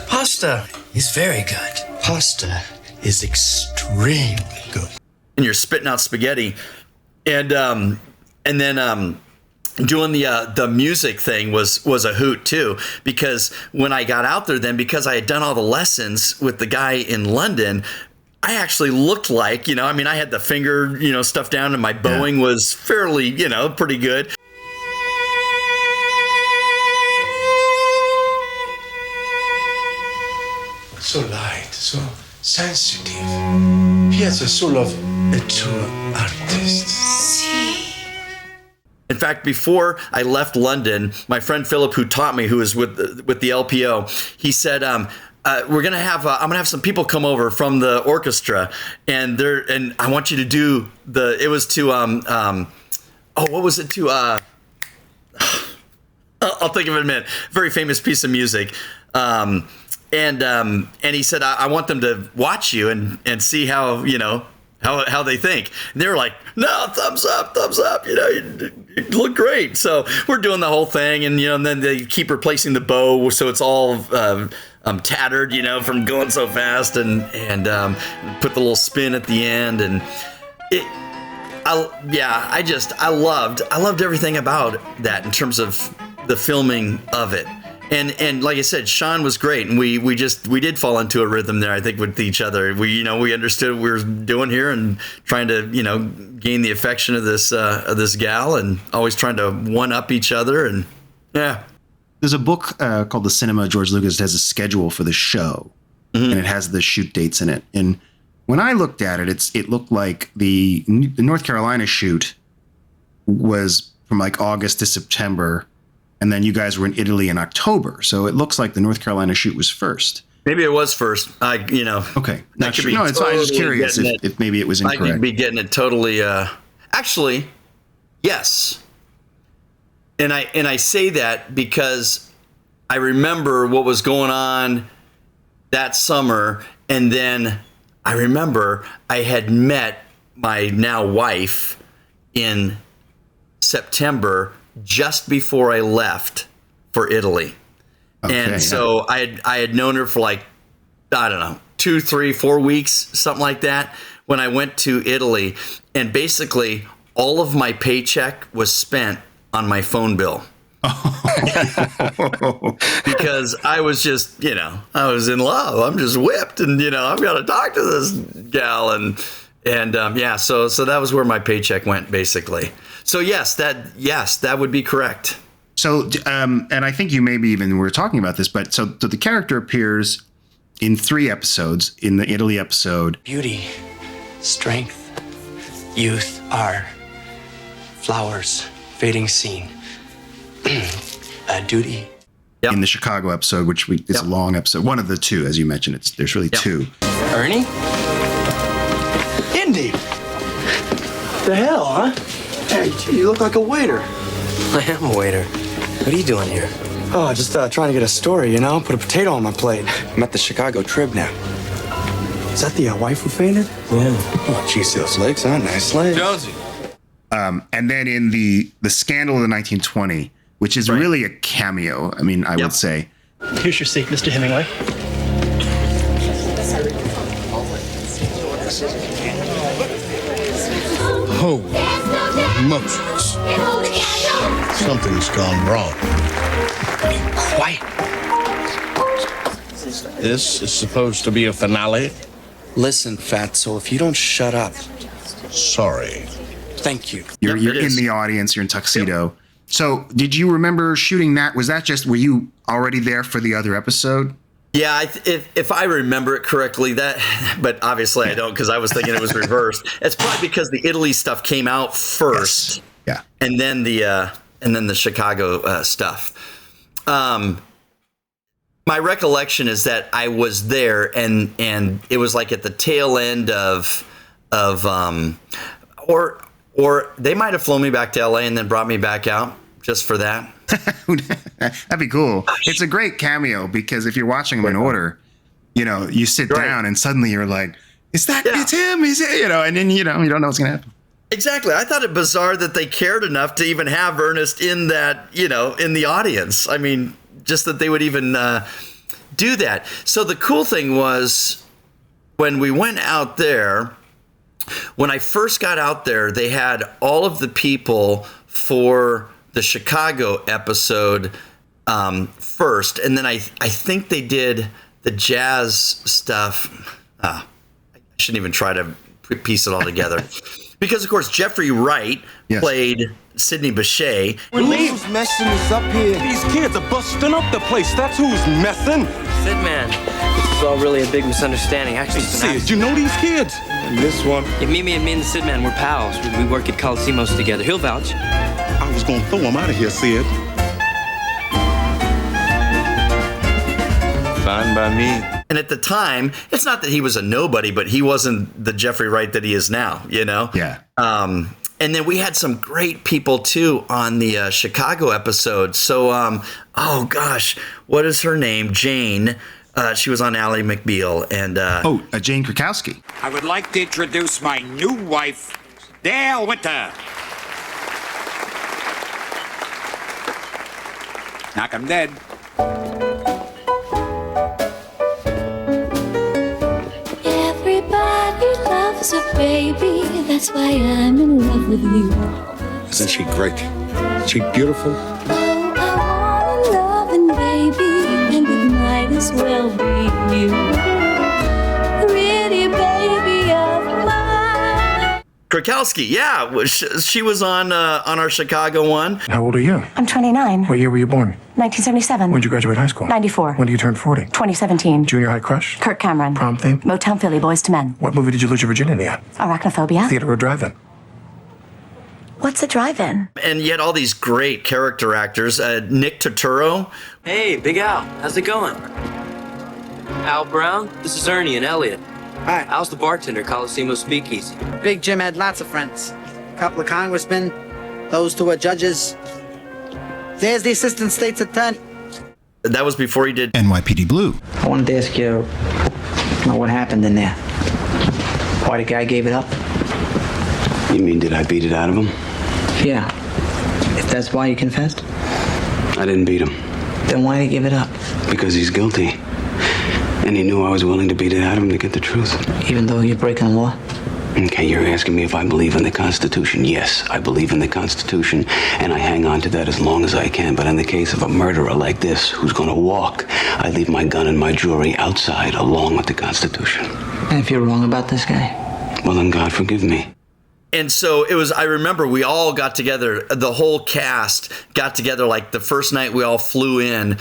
Pasta is very good. Pasta is extremely good. And you're spitting out spaghetti, and then doing the music thing was a hoot too, because when I got out there then, because I had done all the lessons with the guy in London, I actually looked like, I had the finger, stuff down, and my bowing was fairly, pretty good. So light, so sensitive. He has the soul of a true artist. In fact, before I left London, my friend Philip, who taught me, who was with the LPO, he said, I'm gonna have some people come over from the orchestra, and I want you to do what was it to I'll think of it in a minute. Very famous piece of music. And he said, I want them to watch you and see how how they think. And they were like, no, thumbs up, you look great. So we're doing the whole thing, and and then they keep replacing the bow, so it's all tattered, from going so fast, and put the little spin at the end, and I loved everything about that in terms of the filming of it. And like I said, Sean was great, and we did fall into a rhythm there, I think, with each other. We understood what we were doing here, and trying to gain the affection of this gal, and always trying to one up each other, and yeah. There's a book called The Cinema, George Lucas has a schedule for the show, and it has the shoot dates in it. And when I looked at it, it looked like the North Carolina shoot was from like August to September, and then you guys were in Italy in October. So it looks like the North Carolina shoot was first. Maybe it was first. Okay. Not sure. No, it's fine. I was just curious if maybe it was incorrect. I could be getting it totally. Actually, yes. And I say that because I remember what was going on that summer, and then I remember I had met my now wife in September, just before I left for Italy. Okay, and so I had known her for like, I don't know, 2, 3, 4 weeks, something like that, when I went to Italy. And basically all of my paycheck was spent on my phone bill. Because I was just, I was in love. I'm just whipped, and I've got to talk to this gal, and so that was where my paycheck went, basically. So yes, that would be correct. So and I think you maybe even were talking about this, but so the character appears in 3 episodes. In the Italy episode, beauty, strength, youth are flowers, fading scene. Duty. In the Chicago episode, which is a long episode, one of the 2, as you mentioned, there's really 2. Ernie? Indy! The hell, huh? Hey, you look like a waiter. I am a waiter. What are you doing here? Oh, just trying to get a story, Put a potato on my plate. I'm at the Chicago Trib now. Is that the wife who fainted? Yeah. Oh, geez, those legs, huh? Nice legs. Jonesy. And then in the Scandal of the 1920, which is really a cameo, I would say. Here's your seat, Mr. Hemingway. Oh, Moses. Something's gone wrong. Be quiet. This is supposed to be a finale. Listen, Fatso, if you don't shut up. Sorry. Thank you. You're in the audience, you're in tuxedo. So did you remember shooting that? Was that just, were you already there for the other episode? Yeah, if I remember it correctly, but obviously I don't, because I was thinking it was reversed. It's probably because the Italy stuff came out first. Yes. Yeah. And then the Chicago stuff. My recollection is that I was there, and it was like at the tail end or they might have flown me back to LA and then brought me back out just for that. That'd be cool. It's a great cameo because if you're watching them in order, you sit down and suddenly you're like, it's him, is it? And then you don't know what's gonna happen. Exactly. I thought it bizarre that they cared enough to even have Ernest in that, in the audience. I mean, just that they would even do that. So the cool thing was when we went out there, when I first got out there, they had all of the people for the Chicago episode first. And then I think they did the jazz stuff. I shouldn't even try to piece it all together. Because, of course, Jeffrey Wright played Sidney Bechet. Who's messing us up here? These kids are busting up the place. That's who's messing. Sid, man, this is all really a big misunderstanding. Actually, Sid, you know these kids? And this one? Yeah, me and the Sid, man, we're pals. We work at Coliseumos together. He'll vouch. I was gonna throw him out of here, Sid. Fine by me. And at the time, it's not that he was a nobody, but he wasn't the Jeffrey Wright that he is now, Yeah. And then we had some great people, too, on the Chicago episode. So, oh, gosh, what is her name? Jane. She was on Ally McBeal. And Jane Krakowski. I would like to introduce my new wife, Dale Winter. Knock 'em dead. Everybody loves a baby, that's why I'm in love with you. Isn't she great? Is she beautiful? Oh, I want a loving baby, and it might as well be you. Pretty baby of mine. Krakowski, yeah. She was on our Chicago one. How old are you? I'm 29. What year were you born? 1977. When did you graduate high school? 94. When did you turn 40? 2017. Junior high crush? Kirk Cameron. Prom theme? Motown Philly, Boys to Men. What movie did you lose your virginity at? Arachnophobia. Theater or drive-in? What's a drive-in? And yet all these great character actors. Nick Turturro. Hey, Big Al, how's it going? Al Brown, this is Ernie and Elliot. Hi. Al's the bartender, Coliseum Speakeasy. Big Jim had lots of friends. A couple of congressmen, those two are judges. There's the assistant state's attorney. That was before he did NYPD Blue. I wanted to ask you what happened in there. Why the guy gave it up? You mean, did I beat it out of him? Yeah. If that's why you confessed? I didn't beat him. Then why did he give it up? Because he's guilty. And he knew I was willing to beat it out of him to get the truth. Even though you're breaking the law? Okay, you're asking me if I believe in the Constitution. Yes, I believe in the Constitution, and I hang on to that as long as I can. But in the case of a murderer like this, who's gonna walk, I leave my gun and my jewelry outside along with the Constitution. And if you're wrong about this guy? Well, then God forgive me. And so it was, I remember we all got together, the whole cast got together like the first night we all flew in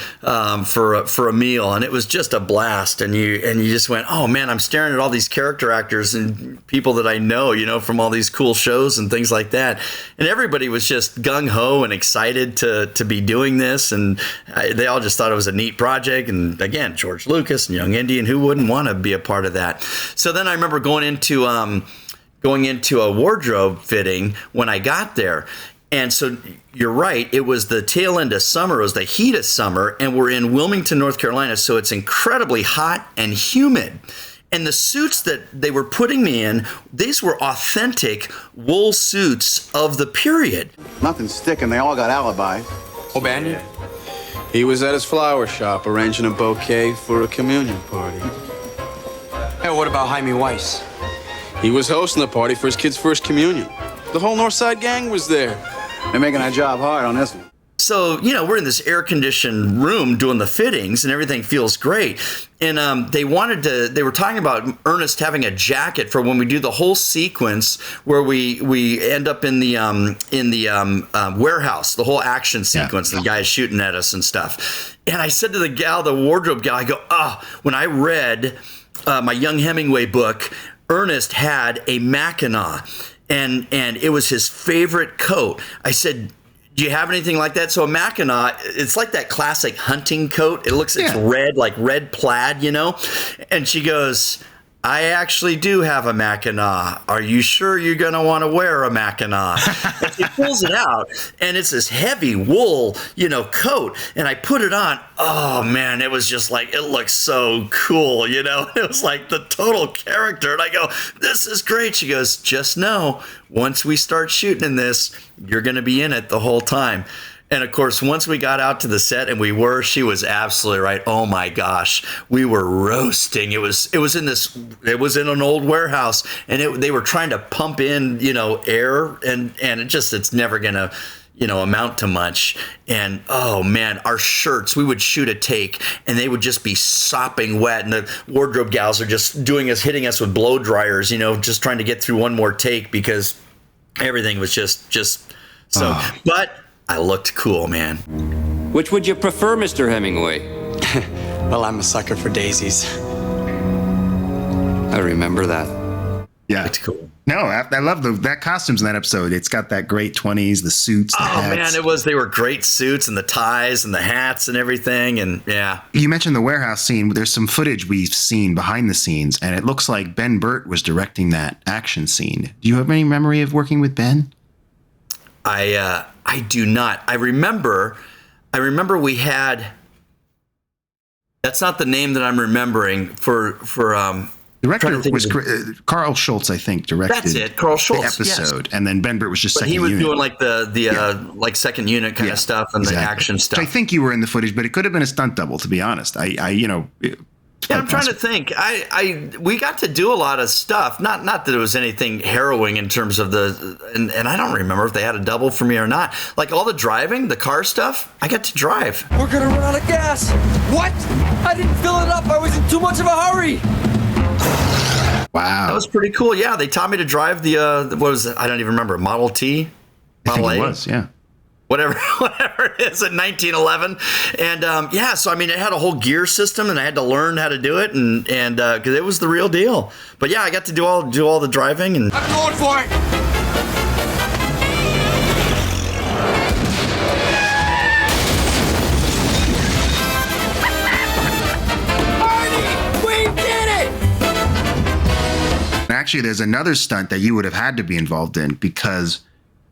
for a meal, and it was just a blast. And you just went, oh man, I'm staring at all these character actors and people that I know, from all these cool shows and things like that. And everybody was just gung-ho and excited to be doing this. And they all just thought it was a neat project. And again, George Lucas and Young Indy, and who wouldn't want to be a part of that? So then I remember going into a wardrobe fitting when I got there. And so you're right, it was the tail end of summer, it was the heat of summer, and we're in Wilmington, North Carolina, so it's incredibly hot and humid. And the suits that they were putting me in, these were authentic wool suits of the period. Nothing's sticking, they all got alibis. O'Banion? He was at his flower shop arranging a bouquet for a communion party. Hey, what about Jaime Weiss? He was hosting the party for his kid's first communion. The whole North Side gang was there. They're making our job hard on this one. So, we're in this air-conditioned room doing the fittings, and everything feels great. And they were talking about Ernest having a jacket for when we do the whole sequence where we end up in the warehouse, the whole action sequence, the guys shooting at us and stuff. And I said to the wardrobe gal, I go, when I read my Young Hemingway book, Ernest had a Mackinac, and it was his favorite coat. I said, do you have anything like that? So a Mackinac, it's like that classic hunting coat. It's red, like red plaid, And she goes, I actually do have a Mackinac. Are you sure you're going to want to wear a Mackinac? And she pulls it out, and it's this heavy wool, coat. And I put it on. Oh, man, it was just like, it looks so cool, It was like the total character. And I go, this is great. She goes, just know, once we start shooting in this, you're going to be in it the whole time. And of course, once we got out to the set, and she was absolutely right. Oh my gosh, we were roasting. It was in an old warehouse, and they were trying to pump in, air, and it's never gonna, amount to much. And oh man, our shirts, we would shoot a take, and they would just be sopping wet, and the wardrobe gals are just hitting us with blow dryers, just trying to get through one more take because everything was just so. But I looked cool, man. Which would you prefer, Mr. Hemingway? Well, I'm a sucker for daisies. I remember that. Yeah. It's cool. No, I love that costumes in that episode. It's got that great 20s, the suits, the hats. Man, they were great suits and the ties and the hats and everything. And yeah. You mentioned the warehouse scene. There's some footage we've seen behind the scenes, and it looks like Ben Burtt was directing that action scene. Do you have any memory of working with Ben? I do not. I remember we had. That's not the name that I'm remembering for. Director was Carl Schultz, I think, directed. That's it, Carl Schultz. The episode, and then Ben Burtt was just second unit. He was doing like the like second unit kind of stuff and the action stuff. So I think you were in the footage, but it could have been a stunt double, to be honest. Yeah, I'm trying to think. We got to do a lot of stuff. Not that it was anything harrowing in terms of and I don't remember if they had a double for me or not. Like all the driving, the car stuff, I got to drive. We're gonna run out of gas. What? I didn't fill it up. I was in too much of a hurry. Wow, that was pretty cool. Yeah, they taught me to drive the what was it? I don't even remember. Model T, Model A. It was, yeah. Whatever it is in 1911. And so I mean, it had a whole gear system, and I had to learn how to do it, and because it was the real deal. But yeah, I got to do all the driving, and I'm going for it. Marty, we did it! Actually, there's another stunt that you would have had to be involved in because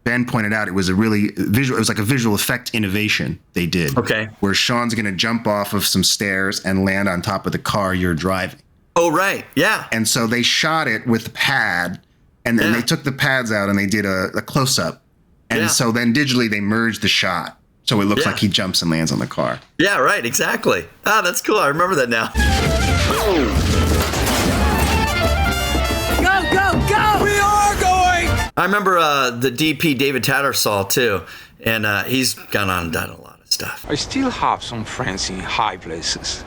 Ben pointed out it was a really visual. It was like a visual effect innovation they did. Okay. Where Sean's going to jump off of some stairs and land on top of the car you're driving. Oh, right. Yeah. And so they shot it with the pad, and then they took the pads out and they did a close up. And so then digitally they merged the shot. So it looks like he jumps and lands on the car. Yeah, right. Exactly. Ah, that's cool. I remember that now. Go, go, go! We are going! I remember the DP, David Tattersall, too. And he's gone on and done a lot of stuff. I still have some friends in high places.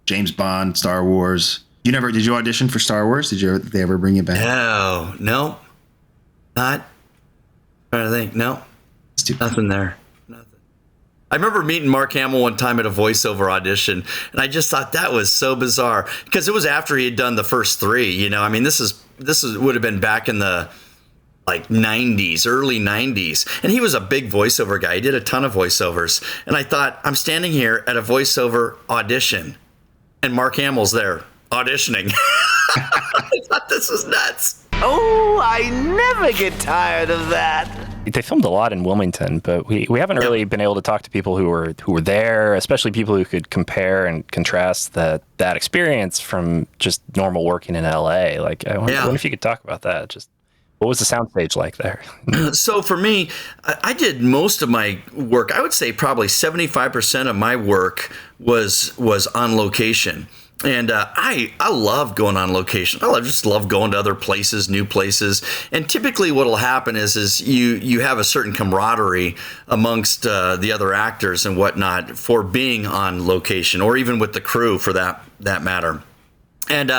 James Bond, Star Wars. Did you audition for Star Wars? Did they ever bring you back? No. Not. I'm trying to think. No. Nothing there. Nothing. I remember meeting Mark Hamill one time at a voiceover audition, and I just thought that was so bizarre because it was after he had done the first three. You know, I mean, this would have been back in the like 90s, early 90s, and he was a big voiceover guy. He did a ton of voiceovers, and I thought, I'm standing here at a voiceover audition, and Mark Hamill's there auditioning. I thought this was nuts. Oh, I never get tired of that. They filmed a lot in Wilmington, but we haven't really been able to talk to people who were there, especially people who could compare and contrast that experience from just normal working in LA. Like, I wonder if you could talk about that. Just what was the soundstage like there? So for me, I did most of my work. I would say probably 75% of my work was on location. And I love going on location. I just love going to other places, new places. And typically what will happen is you have a certain camaraderie amongst the other actors and whatnot for being on location, or even with the crew for that matter. And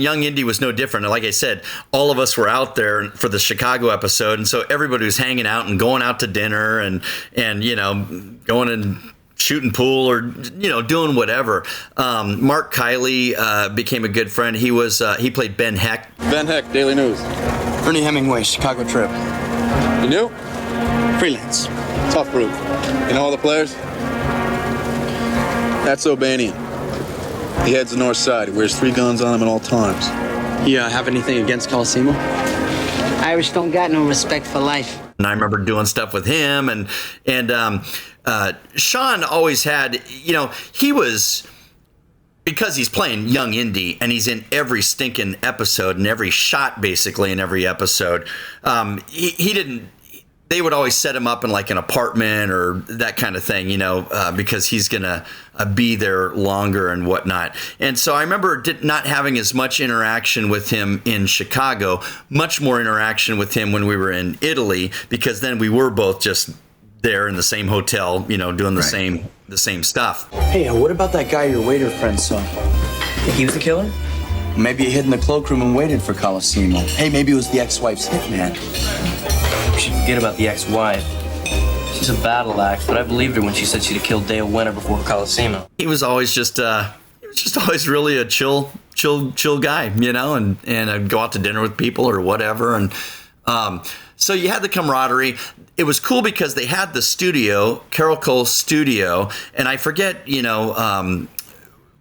Young Indy was no different. Like I said, all of us were out there for the Chicago episode, and so everybody was hanging out and going out to dinner and going and shooting pool or doing whatever. Mark Kiley became a good friend. He played Ben Heck. Ben Heck, Daily News. Ernie Hemingway, Chicago trip. You knew? Freelance. Tough group. You know all the players? That's O'Banian. He heads the north side. He wears 3 guns on him at all times. You have anything against Colosimo? Irish don't got no respect for life. And I remember doing stuff with him, and Sean always had, he was, because he's playing Young Indy and he's in every stinking episode and every shot basically in every episode. They would always set him up in like an apartment or that kind of thing, because he's going to be there longer and whatnot. And so I remember not having as much interaction with him in Chicago, much more interaction with him when we were in Italy, because then we were both just there in the same hotel, doing the same stuff. Hey, what about that guy your waiter friend saw? Think he was the killer? Maybe he hid in the cloakroom and waited for Colosimo. Hey, maybe it was the ex-wife's hitman. You should forget about the ex-wife. She's a battle axe, but I believed her when she said she'd have killed Dale Winter before Colosimo. He was always always really a chill guy, and I'd go out to dinner with people or whatever. And so you had the camaraderie. It was cool because they had the studio, Carol Cole's studio, and I forget,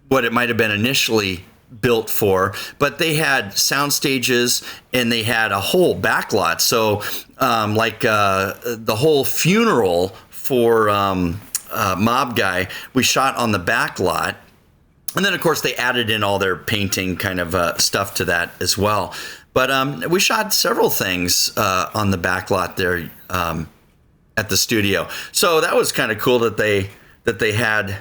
what it might have been initially built for, but they had sound stages and they had a whole backlot. So the whole funeral for Mob Guy, we shot on the backlot. And then, of course, they added in all their painting kind of stuff to that as well. But we shot several things on the backlot there at the studio. So that was kind of cool that they had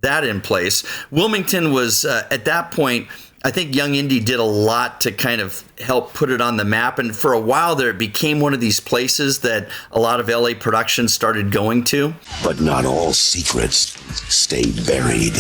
that in place. Wilmington was at that point, I think Young Indy did a lot to kind of help put it on the map. And for a while there, it became one of these places that a lot of LA productions started going to. But not all secrets stay buried.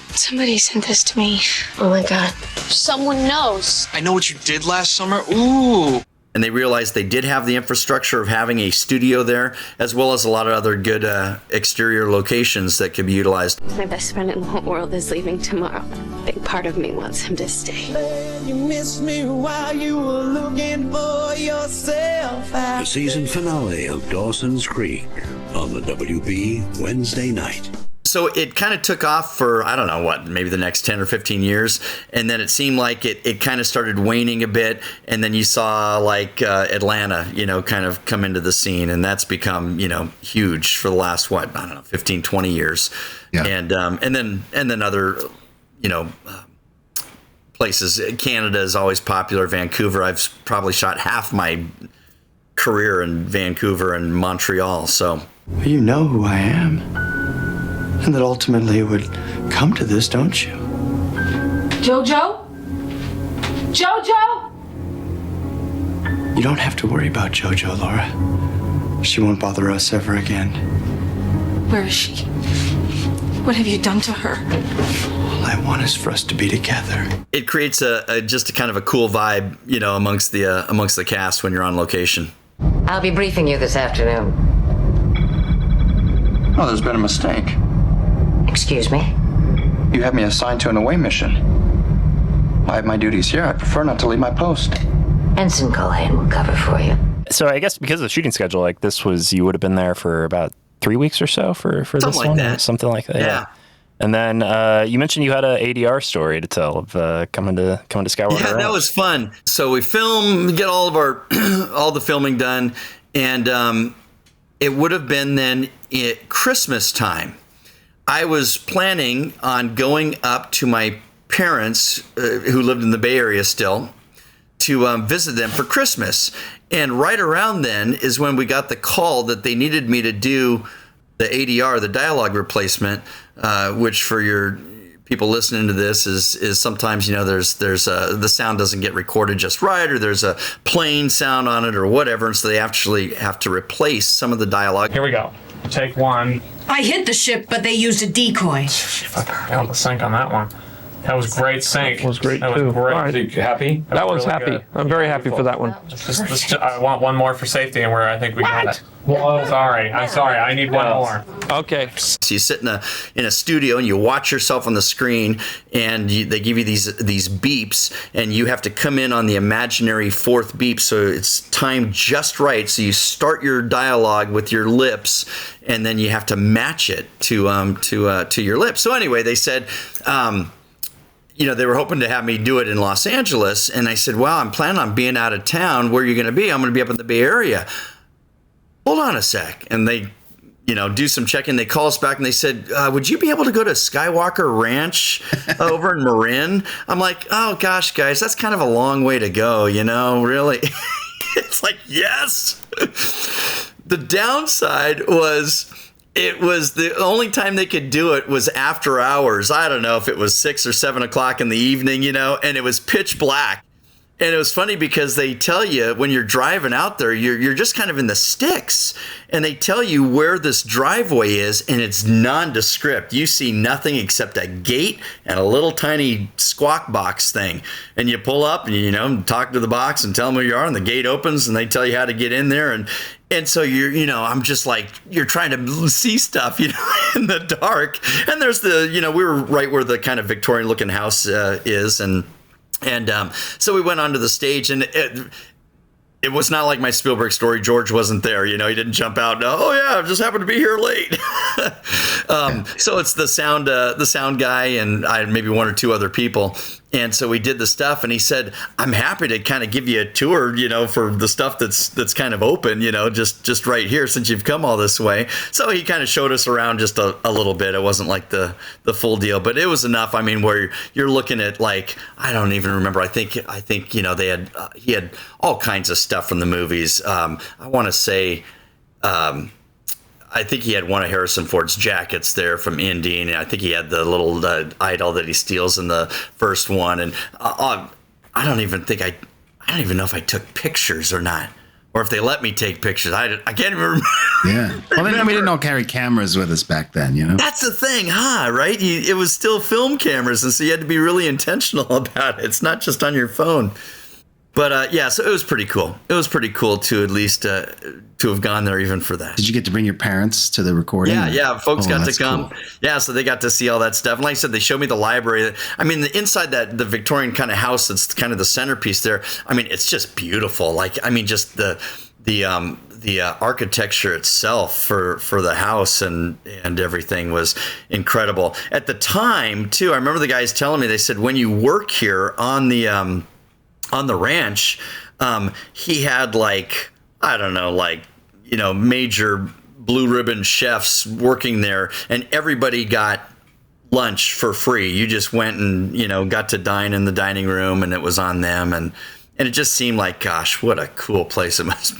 Somebody sent this to me. Oh my God. Someone knows. I know what you did last summer. Ooh. And they realized they did have the infrastructure of having a studio there, as well as a lot of other good exterior locations that could be utilized. My best friend in the whole world is leaving tomorrow. A big part of me wants him to stay. You missed me while you were looking for yourself. The season finale of Dawson's Creek on the WB Wednesday night. So it kind of took off for, I don't know what, maybe the next 10 or 15 years. And then it seemed like it kind of started waning a bit. And then you saw like Atlanta, kind of come into the scene. And that's become, huge for the last, 15, 20 years. Yeah. And then other, places. Canada is always popular. Vancouver, I've probably shot half my career in Vancouver and Montreal. So You know who I am. And that ultimately it would come to this, don't you? Jojo? Jojo? You don't have to worry about Jojo, Laura. She won't bother us ever again. Where is she? What have you done to her? All I want is for us to be together. It creates just a kind of a cool vibe, amongst the cast when you're on location. I'll be briefing you this afternoon. Oh, there's been a mistake. Excuse me? You have me assigned to an away mission. I have my duties here. I prefer not to leave my post. Ensign Culhane will cover for you. So I guess because of the shooting schedule, like this was, you would have been there for about 3 weeks or so for Something this like one? that. Something like that, yeah. And then you mentioned you had an ADR story to tell of coming to Skywalker. Yeah, that was fun. So we get all of our all the filming done, and it would have been then at Christmas time. I was planning on going up to my parents, who lived in the Bay Area still, to visit them for Christmas. And right around then is when we got the call that they needed me to do the ADR, the dialogue replacement, which for your people listening to this is sometimes, there's the sound doesn't get recorded just right, or there's a plain sound on it or whatever. And so they actually have to replace some of the dialogue. Here we go. Take one. I hit the ship, but they used a decoy. Down the sync on that one. That was great sync. That was great, that too. Was great. All right. Are you happy? That one's really happy. Good. I'm very happy for that one. I want one more for safety, and I think we got it. Well, sorry. I'm sorry. I need one more. Okay. So you sit in a studio and you watch yourself on the screen, and they give you these beeps, and you have to come in on the imaginary fourth beep, so it's timed just right. So you start your dialogue with your lips, and then you have to match it to your lips. So anyway, they said. They were hoping to have me do it in Los Angeles. And I said, well, I'm planning on being out of town. Where are you going to be? I'm going to be up in the Bay Area. Hold on a sec. And they, do some checking. They call us back and they said, would you be able to go to Skywalker Ranch over in Marin? I'm like, oh, gosh, guys, that's kind of a long way to go, really. It's like, yes. The downside was... It was the only time they could do it was after hours. I don't know if it was 6 or 7 o'clock in the evening, and it was pitch black. And it was funny because they tell you when you're driving out there, you're just kind of in the sticks, and they tell you where this driveway is, and it's nondescript. You see nothing except a gate and a little tiny squawk box thing. And you pull up and talk to the box and tell them where you are, and the gate opens and they tell you how to get in there. And so I'm just like, you're trying to see stuff, in the dark. And there's we were right where the kind of Victorian looking house is. And so we went onto the stage, and it was not like my Spielberg story. George wasn't there. He didn't jump out. Oh yeah, I just happened to be here late. So it's the sound guy, and I had maybe one or two other people. And so we did the stuff, and he said, I'm happy to kind of give you a tour, for the stuff that's kind of open, just right here since you've come all this way. So he kind of showed us around just a little bit. It wasn't like the full deal, but it was enough. I mean, where you're looking at, like, I don't even remember. I think they had he had all kinds of stuff from the movies. I want to say I think he had one of Harrison Ford's jackets there from Indy, and I think he had the little idol that he steals in the first one. And I don't even know if I took pictures or not, or if they let me take pictures. I can't even remember. Yeah. Well, then we didn't all carry cameras with us back then, That's the thing, huh? Right? It was still film cameras, and so you had to be really intentional about it. It's not just on your phone. But so it was pretty cool. It was pretty cool to at least to have gone there even for that. Did you get to bring your parents to the recording? Yeah. Folks got to come. Cool. Yeah, so they got to see all that stuff. And like I said, they showed me the library. I mean, the inside the Victorian kind of house that's kind of the centerpiece there. I mean, it's just beautiful. Just the architecture itself for the house and everything was incredible. At the time, too, I remember the guys telling me, they said, when you work here on the ranch, he had major blue ribbon chefs working there, and everybody got lunch for free. You just went and, got to dine in the dining room, and it was on them. And it just seemed like, gosh, what a cool place it must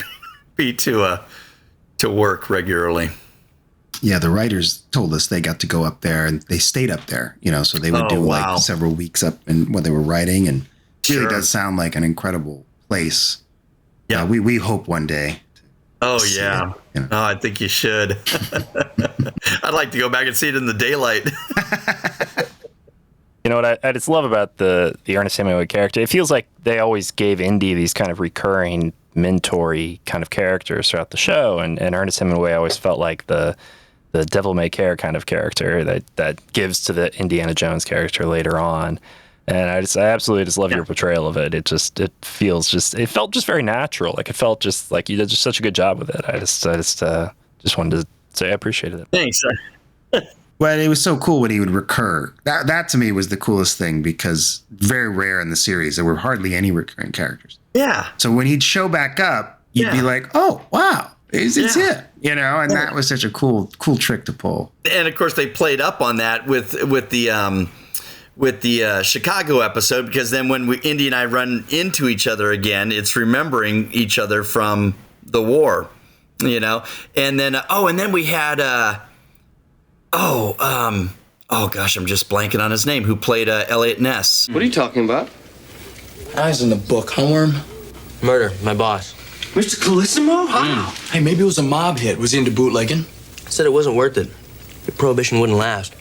be to work regularly. Yeah, the writers told us they got to go up there, and they stayed up there, so they would do several weeks up and when they were writing, and it really does sound like an incredible place. Yeah, we hope one day. Oh yeah. Oh, I think you should. I'd like to go back and see it in the daylight. What I just love about the Ernest Hemingway character, it feels like they always gave Indy these kind of recurring mentor-y kind of characters throughout the show, and Ernest Hemingway always felt like the devil-may-care kind of character that gives to the Indiana Jones character later on. And I absolutely just love your portrayal of it. It felt just very natural. Like, it felt just like you did just such a good job with it. I just wanted to say I appreciated it. Thanks. Well, it was so cool when he would recur. That to me was the coolest thing, because very rare in the series. There were hardly any recurring characters. Yeah. So when he'd show back up, you'd be like, oh, wow, it's it. And that was such a cool trick to pull. And of course, they played up on that with the Chicago episode, because then when Indy and I run into each other again, it's remembering each other from the war, and then we had oh gosh, I'm just blanking on his name, who played Elliot Ness. What are you talking about? I was in the book, Homeworm. Murder, my boss. Mr. Carissimo? How? Hey, maybe it was a mob hit. Was he into bootlegging? Said it wasn't worth it. The prohibition wouldn't last.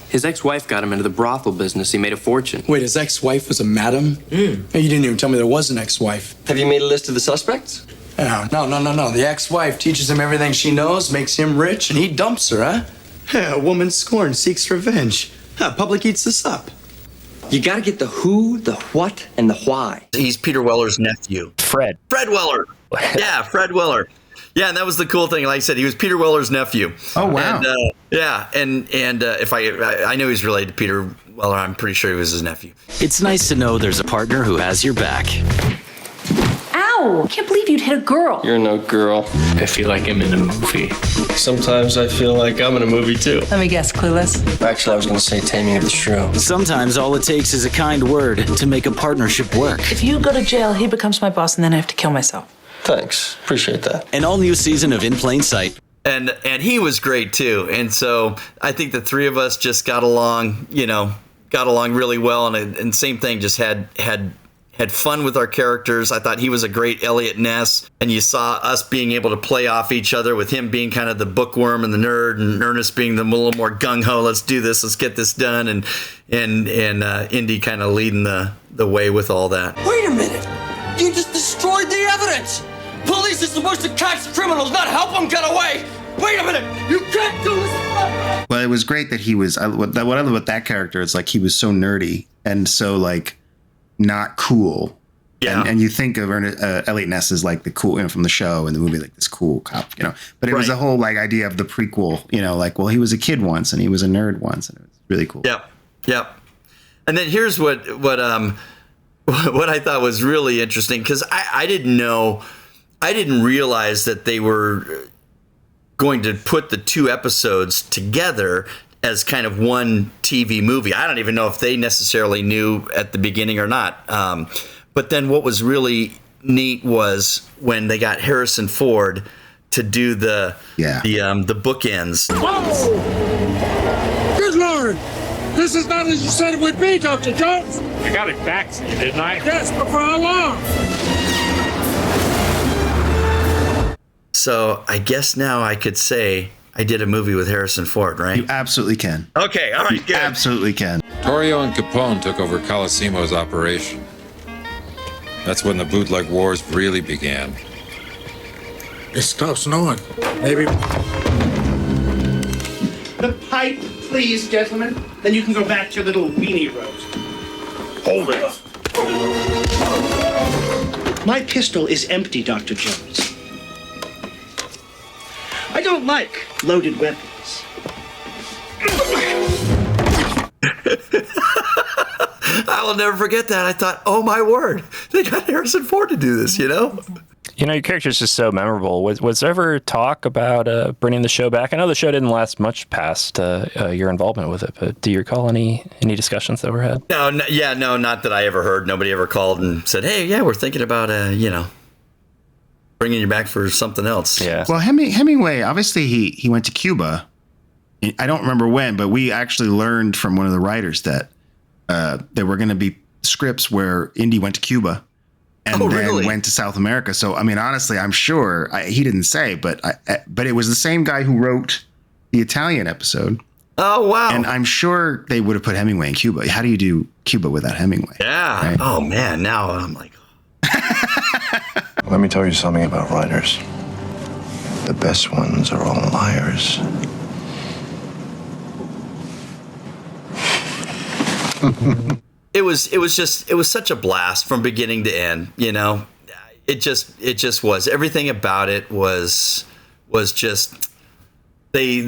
His ex-wife got him into the brothel business. He made a fortune. Wait, his ex-wife was a madam? Hey, you didn't even tell me there was an ex-wife. Have you made a list of the suspects? No. The ex-wife teaches him everything she knows, makes him rich, and he dumps her, huh? Yeah, a woman scorned seeks revenge. Public eats this up. You gotta get the who, the what, and the why. He's Peter Weller's nephew. Fred Weller. Yeah, Fred Weller. Yeah, and that was the cool thing. Like I said, he was Peter Weller's nephew. Oh, wow. And, if I know he's related to Peter Weller, I'm pretty sure he was his nephew. It's nice to know there's a partner who has your back. Ow! Can't believe you'd hit a girl. You're no girl. I feel like I'm in a movie. Sometimes I feel like I'm in a movie too. Let me guess, Clueless. Actually, I was gonna say Taming of the Shrew. Sometimes all it takes is a kind word to make a partnership work. If you go to jail, he becomes my boss, and then I have to kill myself. Thanks. Appreciate that. An all-new season of In Plain Sight. And he was great too. And so I think the three of us just got along really well. And same thing, just had fun with our characters. I thought he was a great Elliot Ness, and you saw us being able to play off each other, with him being kind of the bookworm and the nerd, and Ernest being the little more gung-ho, let's do this, let's get this done, and Indy kind of leading the way with all that. Wait a minute! You just destroyed the evidence! Police are supposed to catch criminals, not help them get away! Wait a minute! You can't do this! Well, it was great that he was, what I love about that character is like he was so nerdy and so like not cool. Yeah. And you think of Elliot Ness as like the cool, from the show and the movie, like this cool cop, but it was a whole like idea of the prequel, like, well, he was a kid once and he was a nerd once, and it was really cool. Yep. And then here's what I thought was really interesting, because I didn't realize that they were going to put the two episodes together as kind of one TV movie. I don't even know if they necessarily knew at the beginning or not. But then what was really neat was when they got Harrison Ford to do the bookends. Whoa! Good Lord! This is not as you said it would be, Dr. Jones! I got it back to you, didn't I? Yes, but for how long? So I guess now I could say I did a movie with Harrison Ford, right? You absolutely can. Okay, all right, good. Absolutely can. Torrio and Capone took over Colosimo's operation. That's when the bootleg wars really began. It's close north. Maybe. The pipe, please, gentlemen. Then you can go back to your little weenie roast. Hold it. My pistol is empty, Dr. Jones. I don't like loaded weapons. I will never forget that. I thought, oh my word, they got Harrison Ford to do this, Your character is just so memorable. Was there ever talk about bringing the show back? I know the show didn't last much past your involvement with it, but do you recall any discussions that were had? No, not that I ever heard. Nobody ever called and said, hey, yeah, we're thinking about, bringing you back for something else. Yeah. Well, Hemingway, obviously he went to Cuba. I don't remember when, but we actually learned from one of the writers that there were going to be scripts where Indy went to Cuba and then went to South America. So, I mean, honestly, I'm sure he didn't say, but it was the same guy who wrote the Italian episode. Oh, wow. And I'm sure they would have put Hemingway in Cuba. How do you do Cuba without Hemingway? Yeah. Right? Oh, man. Now I'm like... Let me tell you something about writers. The best ones are all liars. It was such a blast from beginning to end, It just was. Everything about it was just they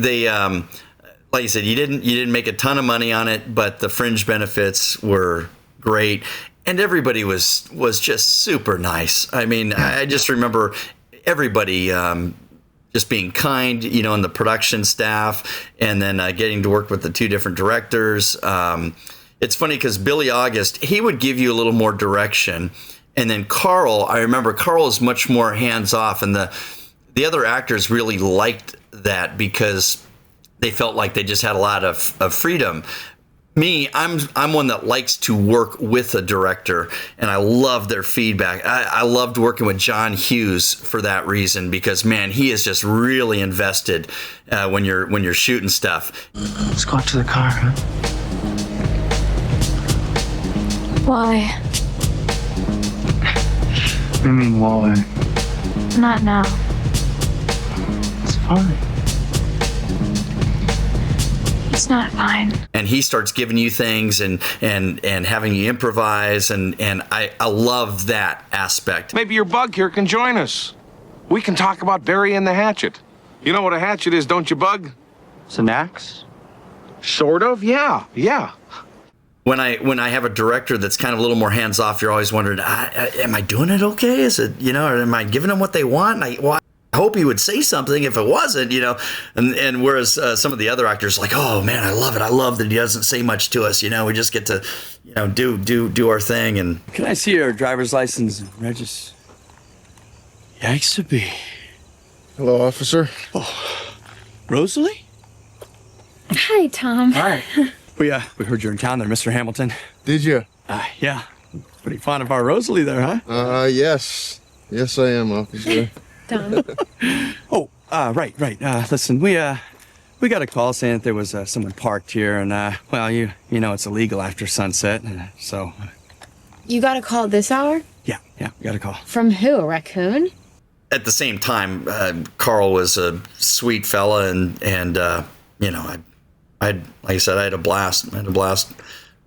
like you said, you didn't make a ton of money on it, but the fringe benefits were great. And everybody was just super nice. I mean, I just remember everybody just being kind, and the production staff, and then getting to work with the two different directors. It's funny because Billy August, he would give you a little more direction. And then Carl, I remember Carl is much more hands off. And the other actors really liked that because they felt like they just had a lot of freedom. Me, I'm one that likes to work with a director, and I love their feedback. I loved working with John Hughes for that reason, because man, he is just really invested when you're shooting stuff. Let's go out to the car, huh? Why? I mean, why? Not now. It's fine. It's not fine. And he starts giving you things and having you improvise, and I love that aspect. Maybe your bug here can join us. We can talk about burying the hatchet. You know what a hatchet is, don't you, Bug? It's an axe? Sort of, yeah. When I have a director that's kind of a little more hands off, you're always wondering, am I doing it okay? Is it, or am I giving them what they want? I hope he would say something if it wasn't, and whereas some of the other actors are like, oh man, I love it. I love that he doesn't say much to us. We just get to, do our thing. And Can I see your driver's license and regis? Yikes to be. Hello, officer. Oh, Rosalie? Hi, Tom. Hi. We heard you're in town there, Mr. Hamilton. Did you? Yeah. Pretty fond of our Rosalie there, huh? Yes. Yes, I am, officer. Tom. Right. Listen, we got a call saying that there was someone parked here, and well, you know it's illegal after sunset, so. You got a call this hour? Yeah, we got a call. From who? A raccoon? at the same time, Carl was a sweet fella, and like I said, I had a blast.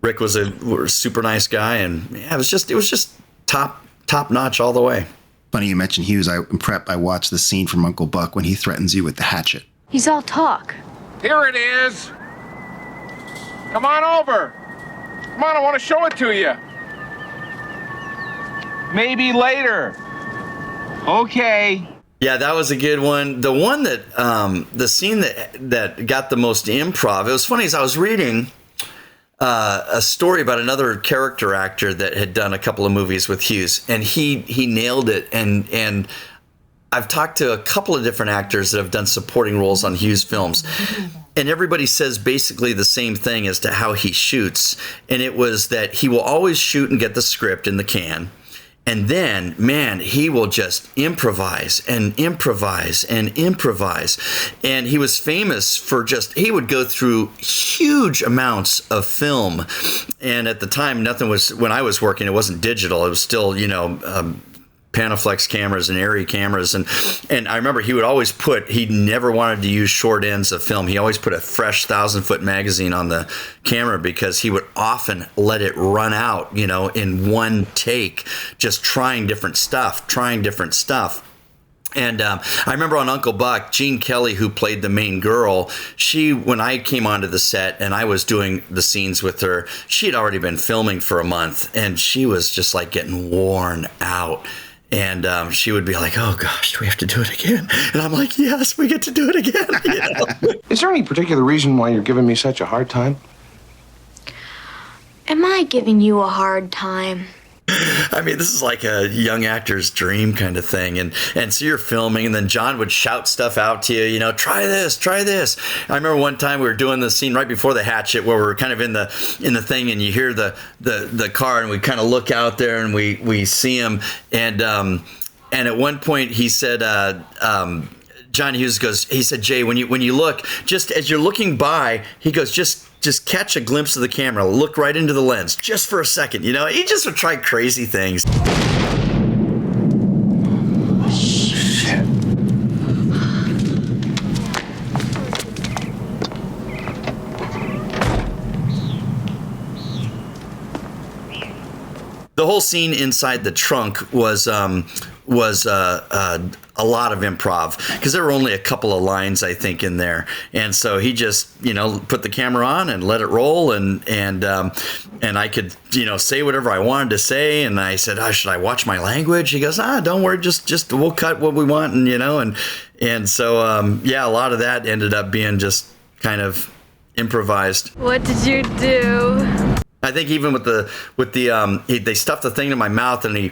Rick was a super nice guy, and yeah, it was just top notch all the way. Funny you mentioned Hughes. In prep, I watched the scene from Uncle Buck when he threatens you with the hatchet. He's all talk. Here it is. Come on over. Come on, I want to show it to you. Maybe later. Okay. Yeah, that was a good one. The one that, the scene that got the most improv, it was funny as I was reading a story about another character actor that had done a couple of movies with Hughes, and he nailed it. And I've talked to a couple of different actors that have done supporting roles on Hughes films, and everybody says basically the same thing as to how he shoots. And it was that he will always shoot and get the script in the can. And then, man, he will just improvise and improvise and improvise. And he was famous for he would go through huge amounts of film. And at the time, when I was working, it wasn't digital. It was still, Panaflex cameras and Arri cameras. And I remember he never wanted to use short ends of film. He always put a fresh 1,000-foot magazine on the camera because he would often let it run out, in one take, just trying different stuff. And I remember on Uncle Buck, Gene Kelly, who played the main girl, when I came onto the set and I was doing the scenes with her, she had already been filming for a month, and she was just like getting worn out. And she would be like, oh, gosh, do we have to do it again? And I'm like, yes, we get to do it again. Is there any particular reason why you're giving me such a hard time? Am I giving you a hard time? I mean, this is like a young actor's dream kind of thing. And so you're filming, and then John would shout stuff out to you, try this. I remember one time we were doing the scene right before the hatchet where we're kind of in the thing, and you hear the car, and we kind of look out there and we see him. And at one point he said, John Hughes he said, Jay, when you look, just as you're looking by, he goes, just catch a glimpse of the camera, look right into the lens, just for a second. He just would try crazy things. Shit. The whole scene inside the trunk was a lot of improv, because there were only a couple of lines, I think, in there. And so he just, put the camera on and let it roll, and I could, say whatever I wanted to say. And I said, should I watch my language? He goes, don't worry, just we'll cut what we want. And so, a lot of that ended up being just kind of improvised. What did you do? I think even with they stuffed the thing in my mouth, and he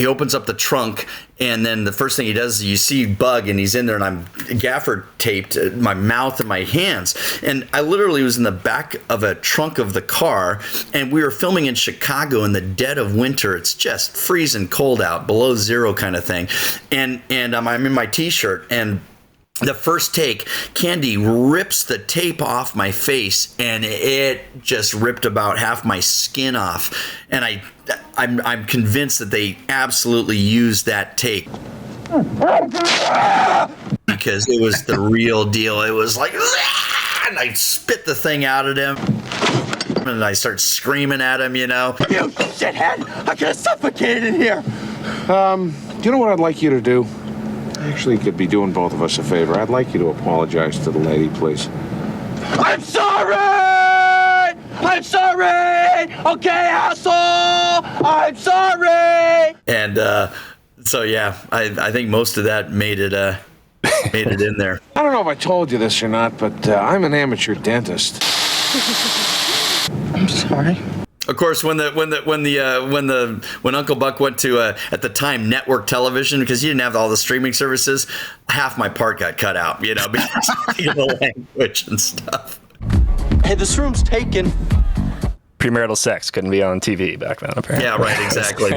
opens up the trunk, and then the first thing he does is you see Bug, and he's in there, and I'm gaffer taped my mouth and my hands, and I literally was in the back of a trunk of the car, and we were filming in Chicago in the dead of winter. It's just freezing cold out, below zero kind of thing, and I'm in my t-shirt, and the first take, Candy rips the tape off my face, and it just ripped about half my skin off. And I'm convinced that they absolutely used that take because it was the real deal. It was like, and I spit the thing out at him, and I start screaming at him, You shithead! I could have suffocated in here. You know what I'd like you to do? Actually, could be doing both of us a favor. I'd like you to apologize to the lady, please. I'm sorry! I'm sorry! Okay, asshole! I'm sorry! And so, yeah, I think most of that made it in there. I don't know if I told you this or not, but I'm an amateur dentist. I'm sorry. Of course, when Uncle Buck went to at the time network television, because he didn't have all the streaming services, half my part got cut out, because of the language and stuff. Hey, this room's taken. Premarital sex couldn't be on TV back then, apparently. Yeah, right, exactly.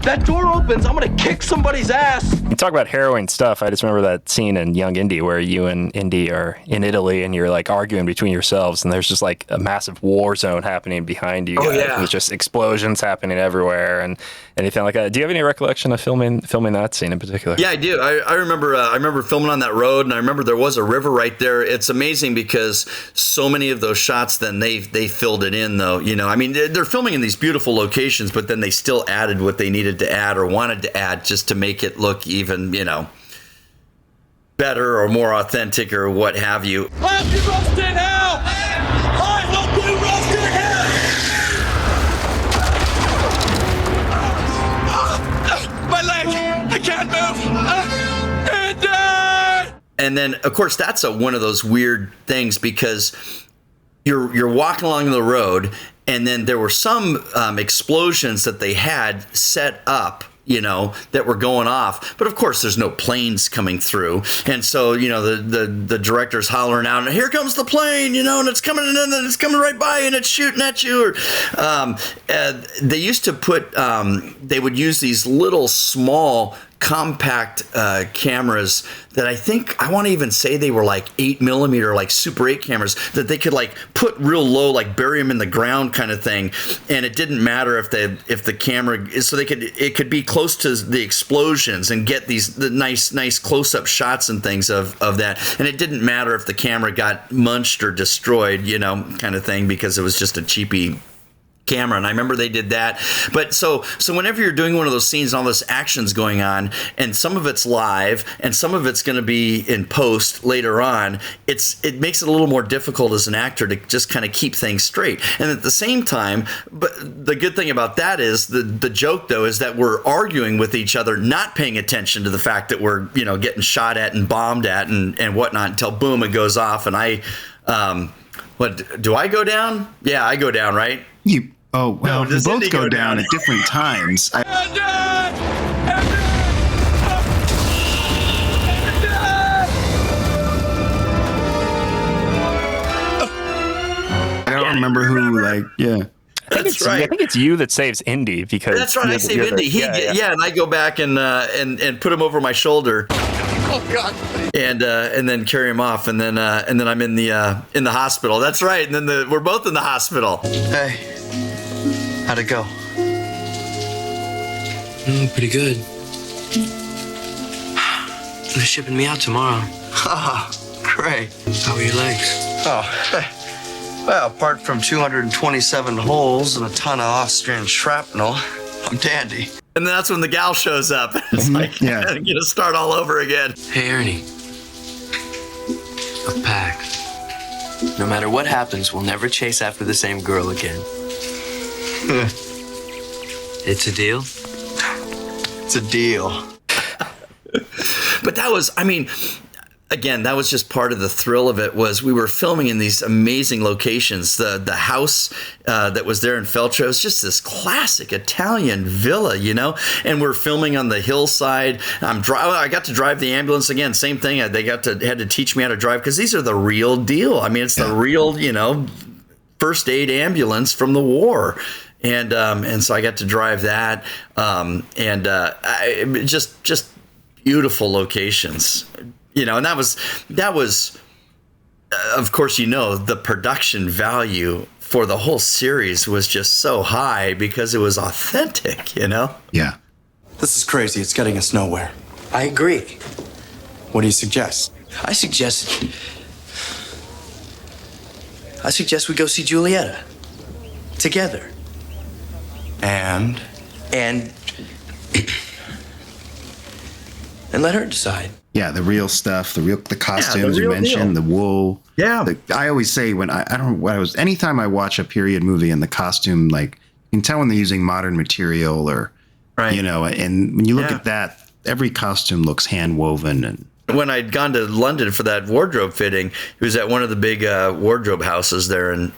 That door opens, I'm gonna kick somebody's ass. You talk about harrowing stuff. I just remember that scene in Young Indy where you and Indy are in Italy and you're like arguing between yourselves, and there's just like a massive war zone happening behind you. Oh, yeah. There's just explosions happening everywhere and anything like that. Do you have any recollection of filming that scene in particular? Yeah, I do. I remember filming on that road, and I remember there was a river right there. It's amazing because so many of those shots, then they filled it in, though. I mean, they're filming in these beautiful locations, but then they still added what they needed to add or wanted to add just to make it look even, better or more authentic or what have you. I hope you roast in hell! I hope you roast in hell! My leg! I can't move! And then, of course, that's one of those weird things because you're walking along the road, and then there were some explosions that they had set up, that were going off. But of course, there's no planes coming through. And so, the director's hollering out, and here comes the plane, and it's coming in, and it's coming right by, and it's shooting at you. They used to put, they would use these little small compact cameras that I want to even say they were like 8mm, like Super 8 cameras that they could like put real low, like bury them in the ground kind of thing. And it didn't matter if the camera, so it could be close to the explosions and get the nice close-up shots and things of that. And it didn't matter if the camera got munched or destroyed, kind of thing, because it was just a cheapy camera. And I remember they did that. But so whenever you're doing one of those scenes and all this action's going on, and some of it's live and some of it's going to be in post later on, it makes it a little more difficult as an actor to just kind of keep things straight. And at the same time, but the good thing about that is the joke though is that we're arguing with each other, not paying attention to the fact that we're getting shot at and bombed at and whatnot until boom, it goes off. And what do I go down? Yeah, I go down, right? We both go down at different times. I don't remember who, That's right. I think it's you that saves Indy because that's right. I save Indy. And I go back and put him over my shoulder. Oh God! And then carry him off, and then I'm in the hospital. That's right. And then we're both in the hospital. Hey, how'd it go? Pretty good. They're shipping me out tomorrow. Oh, great. How are your legs? Oh, well, apart from 227 holes and a ton of Austrian shrapnel, I'm dandy. And that's when the gal shows up. It's like, I'm gonna start all over again. Hey, Ernie. A pact. No matter what happens, we'll never chase after the same girl again. It's a deal? It's a deal. But that was, again, that was just part of the thrill of it. Was we were filming in these amazing locations. The house that was there in Feltro was just this classic Italian villa, you know. And we're filming on the hillside. I got to drive the ambulance again. Same thing. They had to teach me how to drive, because these are the real deal. I mean, it's the real, you know, first aid ambulance from the war. And so I got to drive that, just beautiful locations, you know. And that was, of course, you know, the production value for the whole series was just so high because it was authentic, you know. Yeah. This is crazy. It's getting us nowhere. I agree. What do you suggest? I suggest we go see Julieta together. And let her decide. Yeah, the real stuff, the costumes you mentioned, the wool. Yeah. I always say anytime I watch a period movie and the costume, like, you can tell when they're using modern material or, you know, and when you look at that, every costume looks hand woven. And when I'd gone to London for that wardrobe fitting, it was at one of the big wardrobe houses there in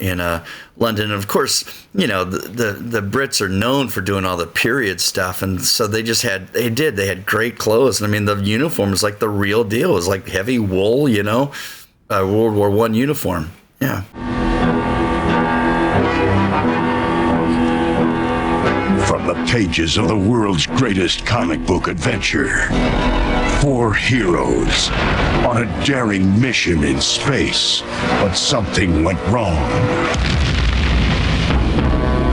London. And of course, you know, the Brits are known for doing all the period stuff. And so they had great clothes. And I mean, the uniform was like the real deal. It was like heavy wool, you know, World War I uniform. Yeah. From the pages of the world's greatest comic book adventure, 4 heroes on a daring mission in space, but something went wrong.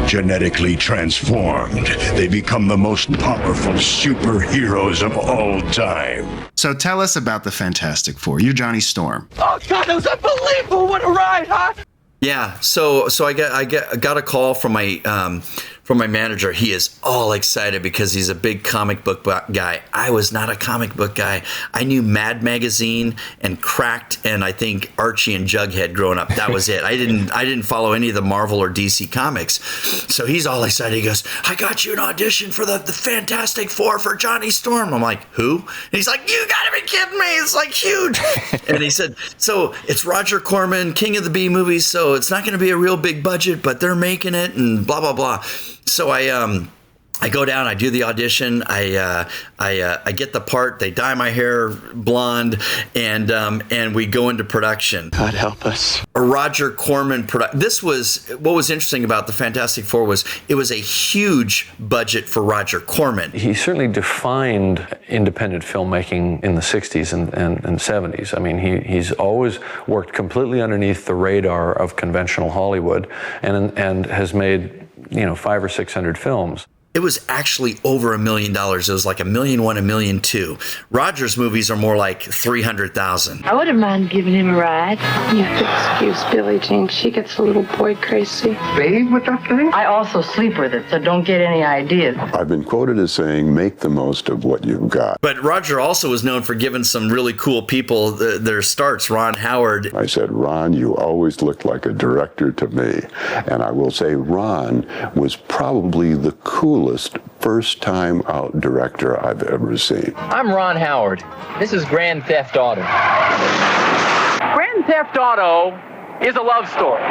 Genetically transformed, they become the most powerful superheroes of all time. So tell us about the Fantastic Four. You're Johnny Storm. Oh God, that was unbelievable! What a ride, huh? Yeah. So I got a call from my manager. He is all excited because he's a big comic book guy. I was not a comic book guy. I knew Mad Magazine and Cracked, and I think Archie and Jughead growing up. That was it. I didn't follow any of the Marvel or DC comics. So he's all excited. He goes, "I got you an audition for the Fantastic Four for Johnny Storm." I'm like, "Who?" And he's like, "You gotta be kidding me! It's like huge." And he said, "So it's Roger Corman, King of the B movies. So it's not going to be a real big budget, but they're making it, and blah blah blah." So I go down, I do the audition, I get the part, they dye my hair blonde, and we go into production. God help us. A Roger Corman production. This was, what was interesting about the Fantastic Four was it was a huge budget for Roger Corman. He certainly defined independent filmmaking in the 60s and 70s. I mean, he's always worked completely underneath the radar of conventional Hollywood and has made, you know, 500 or 600 films. It was actually over $1 million. It was like $1.1 million, $1.2 million. Roger's movies are more like 300,000. I wouldn't mind giving him a ride. You have to excuse Billie Jean. She gets a little boy crazy. Babe with that thing? I also sleep with it, so don't get any ideas. I've been quoted as saying, make the most of what you've got. But Roger also was known for giving some really cool people their starts. Ron Howard. I said, Ron, you always looked like a director to me. And I will say Ron was probably the coolest first-time out director I've ever seen. I'm Ron Howard. This is Grand Theft Auto. Grand Theft Auto is a love story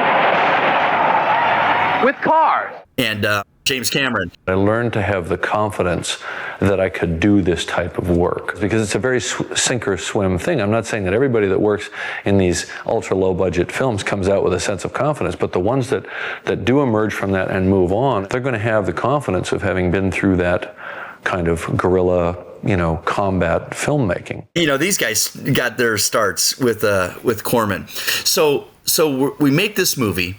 with cars. And James Cameron. I learned to have the confidence that I could do this type of work because it's a very sink or swim thing. I'm not saying that everybody that works in these ultra low budget films comes out with a sense of confidence, but the ones that do emerge from that and move on, they're going to have the confidence of having been through that kind of guerrilla, you know, combat filmmaking. You know, these guys got their starts with Corman. So we make this movie.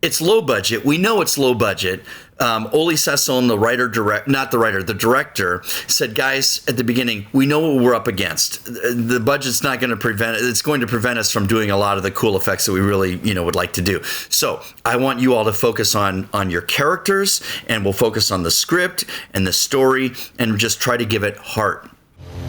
It's low budget. We know it's low budget. Oli Sasson, the director, said, guys, at the beginning, we know what we're up against. The budget's not going to prevent it. It's going to prevent us from doing a lot of the cool effects that we really, would like to do. So I want you all to focus on your characters, and we'll focus on the script and the story and just try to give it heart.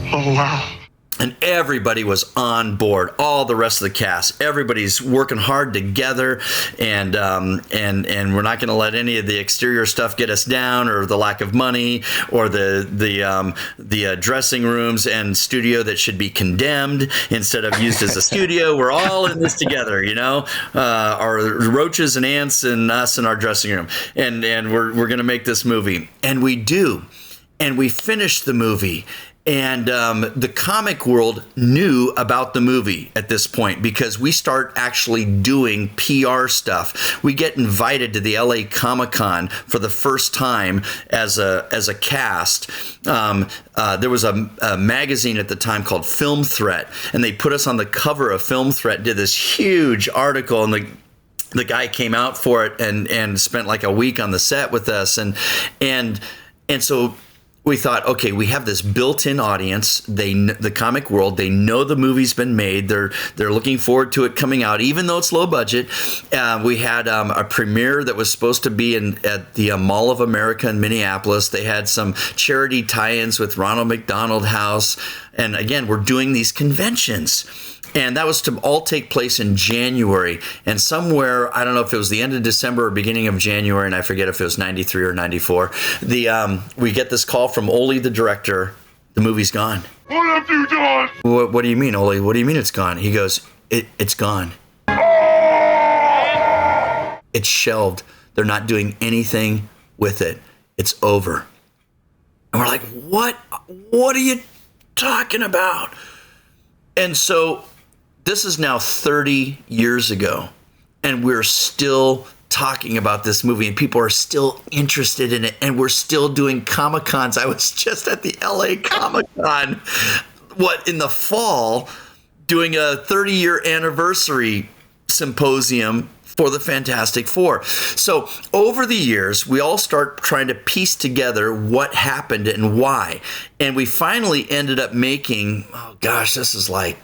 Oh, wow. And everybody was on board. All the rest of the cast, everybody's working hard together, and we're not going to let any of the exterior stuff get us down, or the lack of money, or the dressing rooms and studio that should be condemned instead of used as a studio. We're all in this together, our roaches and ants and us in our dressing room, and we're going to make this movie, and we do, and we finish the movie. And the comic world knew about the movie at this point, because we start actually doing PR stuff. We get invited to the LA Comic-Con for the first time as a cast. There was a magazine at the time called Film Threat, and they put us on the cover of Film Threat, did this huge article, and the guy came out for it and spent like a week on the set with us. And so we thought, okay, we have this built-in audience. The comic world, they know the movie's been made. They're looking forward to it coming out, even though it's low budget. We had a premiere that was supposed to be at the Mall of America in Minneapolis. They had some charity tie-ins with Ronald McDonald House, and again, we're doing these conventions. And that was to all take place in January. And somewhere, I don't know if it was the end of December or beginning of January, and I forget if it was 93 or 94, we get this call from Ole, the director. The movie's gone. What have you done? What do you mean, Ole? What do you mean it's gone? He goes, it's gone. It's shelved. They're not doing anything with it. It's over. And we're like, what? What are you talking about? And so this is now 30 years ago, and we're still talking about this movie, and people are still interested in it, and we're still doing Comic-Cons. I was just at the LA Comic-Con, in the fall, doing a 30-year anniversary symposium for the Fantastic Four. So over the years, we all start trying to piece together what happened and why. And we finally ended up making, this is like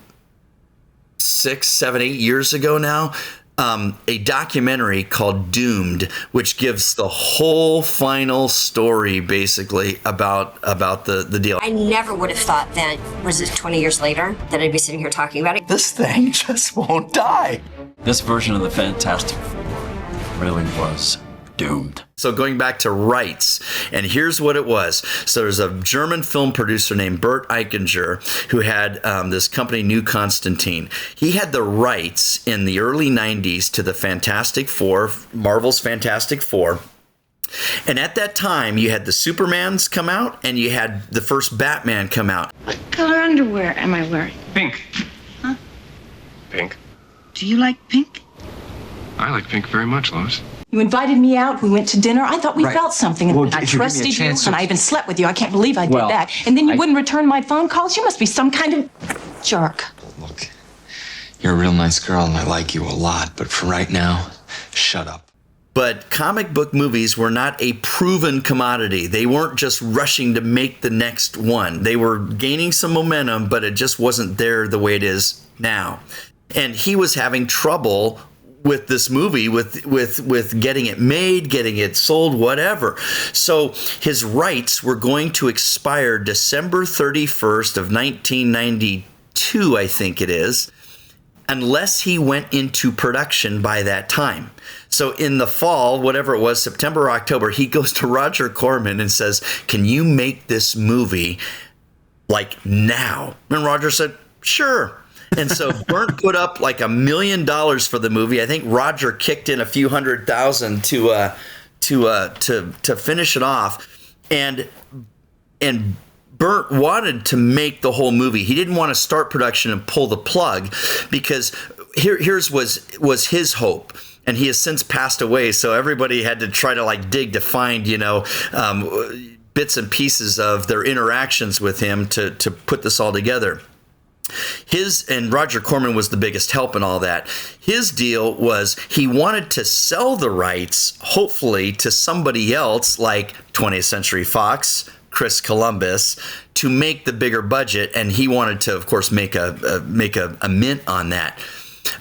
6, 7, 8 years ago now, a documentary called Doomed, which gives the whole final story basically about the deal. I never would have thought that, was it 20 years later, that I'd be sitting here talking about it. This thing just won't die. This version of the Fantastic Four really was doomed. So going back to rights, and here's what it was. So there's a German film producer named Bert Eichinger who had this company, New Constantine. He had the rights in the early 90s to the Fantastic Four, Marvel's Fantastic Four. And at that time, you had the Supermans come out, and you had the first Batman come out. What color underwear am I wearing? Pink. Huh? Pink. Do you like pink? I like pink very much, Lois. You invited me out. We went to dinner. I thought we felt something. And I trusted you, and I even slept with you. I can't believe I did that. And then you wouldn't return my phone calls. You must be some kind of jerk. Look, you're a real nice girl, and I like you a lot. But for right now, shut up. But comic book movies were not a proven commodity. They weren't just rushing to make the next one. They were gaining some momentum, but it just wasn't there the way it is now. And he was having trouble with this movie, with getting it made, getting it sold, whatever. So his rights were going to expire December 31st of 1992, I think it is, unless he went into production by that time. So in the fall, whatever it was, September or October, he goes to Roger Corman and says, can you make this movie like now? And Roger said, sure. And so Bernd put up like $1 million for the movie. I think Roger kicked in a few $100,000 to finish it off. And Bernd wanted to make the whole movie. He didn't want to start production and pull the plug, because here's was his hope. And he has since passed away, so everybody had to try to dig to find, bits and pieces of their interactions with him to put this all together. And Roger Corman was the biggest help in all that. His deal was he wanted to sell the rights, hopefully, to somebody else like 20th Century Fox, Chris Columbus, to make the bigger budget, and he wanted to, of course, make a mint on that.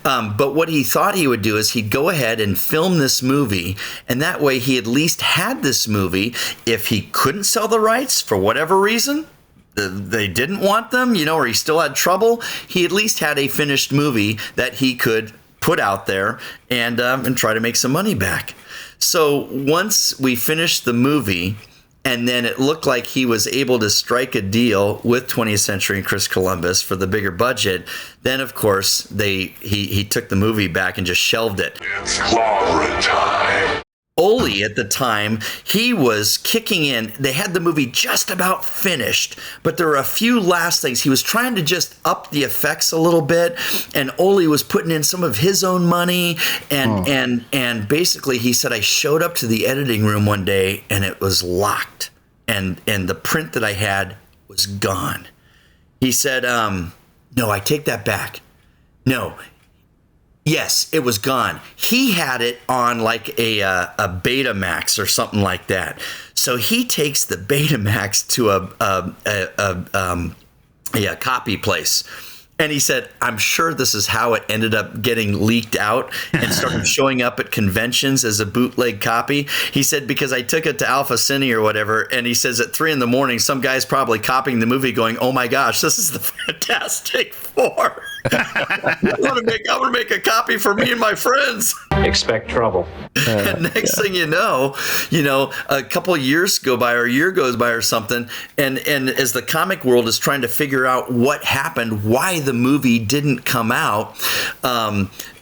But what he thought he would do is he'd go ahead and film this movie, and that way he at least had this movie. If he couldn't sell the rights for whatever reason, they didn't want them, or he still had trouble, he at least had a finished movie that he could put out there and try to make some money back. So once we finished the movie, and then it looked like he was able to strike a deal with 20th Century and Chris Columbus for the bigger budget, then of course he took the movie back and just shelved it. It's clobber time. Ole, at the time, he was kicking in. They had the movie just about finished, but there were a few last things. He was trying to just up the effects a little bit, and Ole was putting in some of his own money. And basically, he said, I showed up to the editing room one day, and it was locked, and the print that I had was gone. He said, no, I take that back. No. Yes, it was gone. He had it on like a Betamax or something like that. So he takes the Betamax to a copy place. And he said, I'm sure this is how it ended up getting leaked out and started showing up at conventions as a bootleg copy. He said, because I took it to Alpha Cine or whatever, and he says at 3 a.m, some guy's probably copying the movie going, oh my gosh, this is the Fantastic Four. I want to make a copy for me and my friends. Expect trouble. And next thing you know, a couple of years go by or a year goes by or something, and as the comic world is trying to figure out what happened, why the movie didn't come out,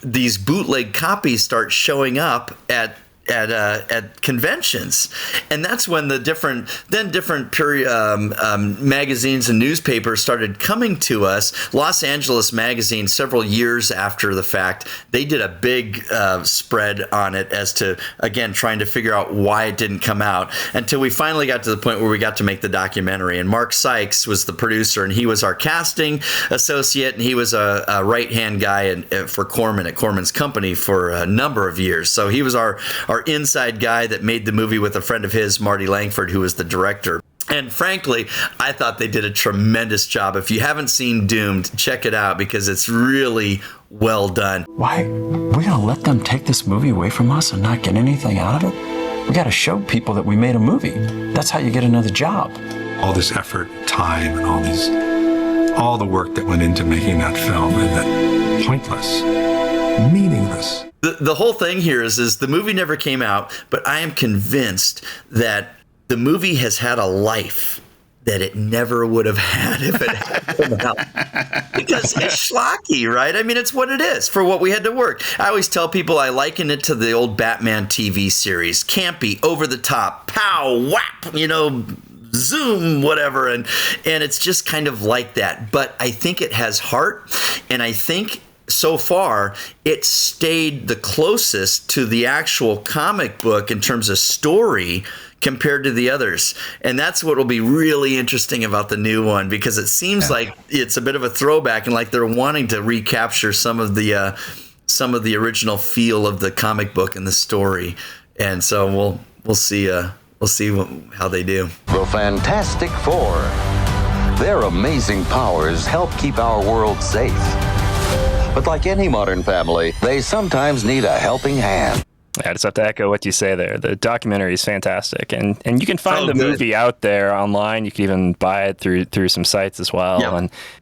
these bootleg copies start showing up at conventions, and that's when the different magazines and newspapers started coming to us. Los Angeles Magazine, several years after the fact, they did a big spread on it as to, again, trying to figure out why it didn't come out, until we finally got to the point where we got to make the documentary. And Mark Sykes was the producer, and he was our casting associate, and he was a right-hand guy for Corman at Corman's Company for a number of years. So he was our inside guy that made the movie with a friend of his, Marty Langford, who was the director. And frankly, I thought they did a tremendous job. If you haven't seen Doomed, check it out because it's really well done. Why? We're going to let them take this movie away from us and not get anything out of it? We got to show people that we made a movie. That's how you get another job. All this effort, time, and all the work that went into making that film, and that pointless, meaningless. The whole thing here is the movie never came out, but I am convinced that the movie has had a life that it never would have had if it had come out. Because it's schlocky, right? I mean, it's what it is for what we had to work. I always tell people I liken it to the old Batman TV series. Campy, over the top, pow, whap, zoom, whatever. And it's just kind of like that. But I think it has heart, and I think so far, it stayed the closest to the actual comic book in terms of story compared to the others. And that's what will be really interesting about the new one, because it seems like it's a bit of a throwback and like they're wanting to recapture some of the original feel of the comic book and the story. And so we'll see how they do. The Fantastic Four. Their amazing powers help keep our world safe. But like any modern family, they sometimes need a helping hand. I just have to echo what you say there. The documentary is fantastic, and you can find the movie out there online. You can even buy it through some sites as well,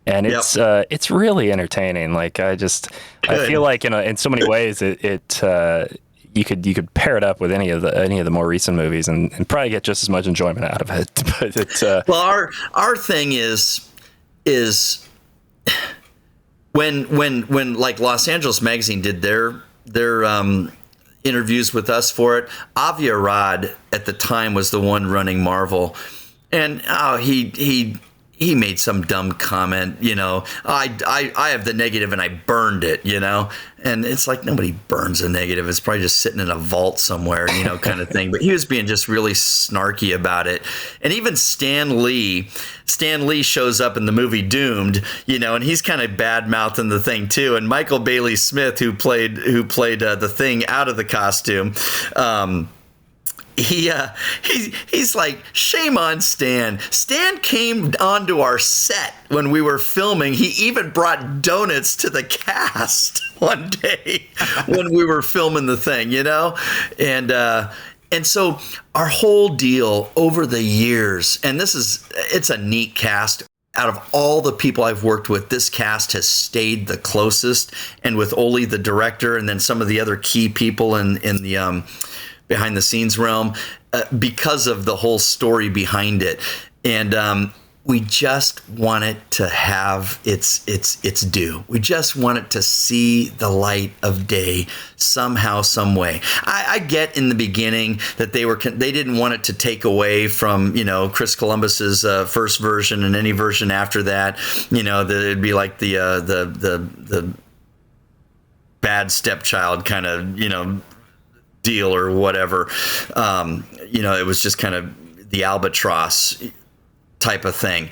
and it's really entertaining. Like I feel like in so many ways you could pair it up with any of the more recent movies and probably get just as much enjoyment out of it. But it's well, our thing is. When like Los Angeles Magazine did their interviews with us for it, Avi Arad at the time was the one running Marvel, and he made some dumb comment, I have the negative and I burned it, and it's like nobody burns a negative. It's probably just sitting in a vault somewhere, kind of thing. But he was being just really snarky about it. And even Stan Lee shows up in the movie Doomed, and he's kind of bad-mouthing the Thing too. And Michael Bailey Smith, who played the Thing out of the costume, he's like, shame on Stan. Stan came onto our set when we were filming. He even brought donuts to the cast one day when we were filming the Thing, And so our whole deal over the years, and it's a neat cast. Out of all the people I've worked with, this cast has stayed the closest. And with Ole, the director, and then some of the other key people in the behind the scenes realm, because of the whole story behind it. And we just want it to have its due. We just want it to see the light of day somehow, some way. I get in the beginning that they didn't want it to take away from, Chris Columbus's first version and any version after that. That it'd be like the bad stepchild kind of, deal or whatever. It was just kind of the albatross type of thing.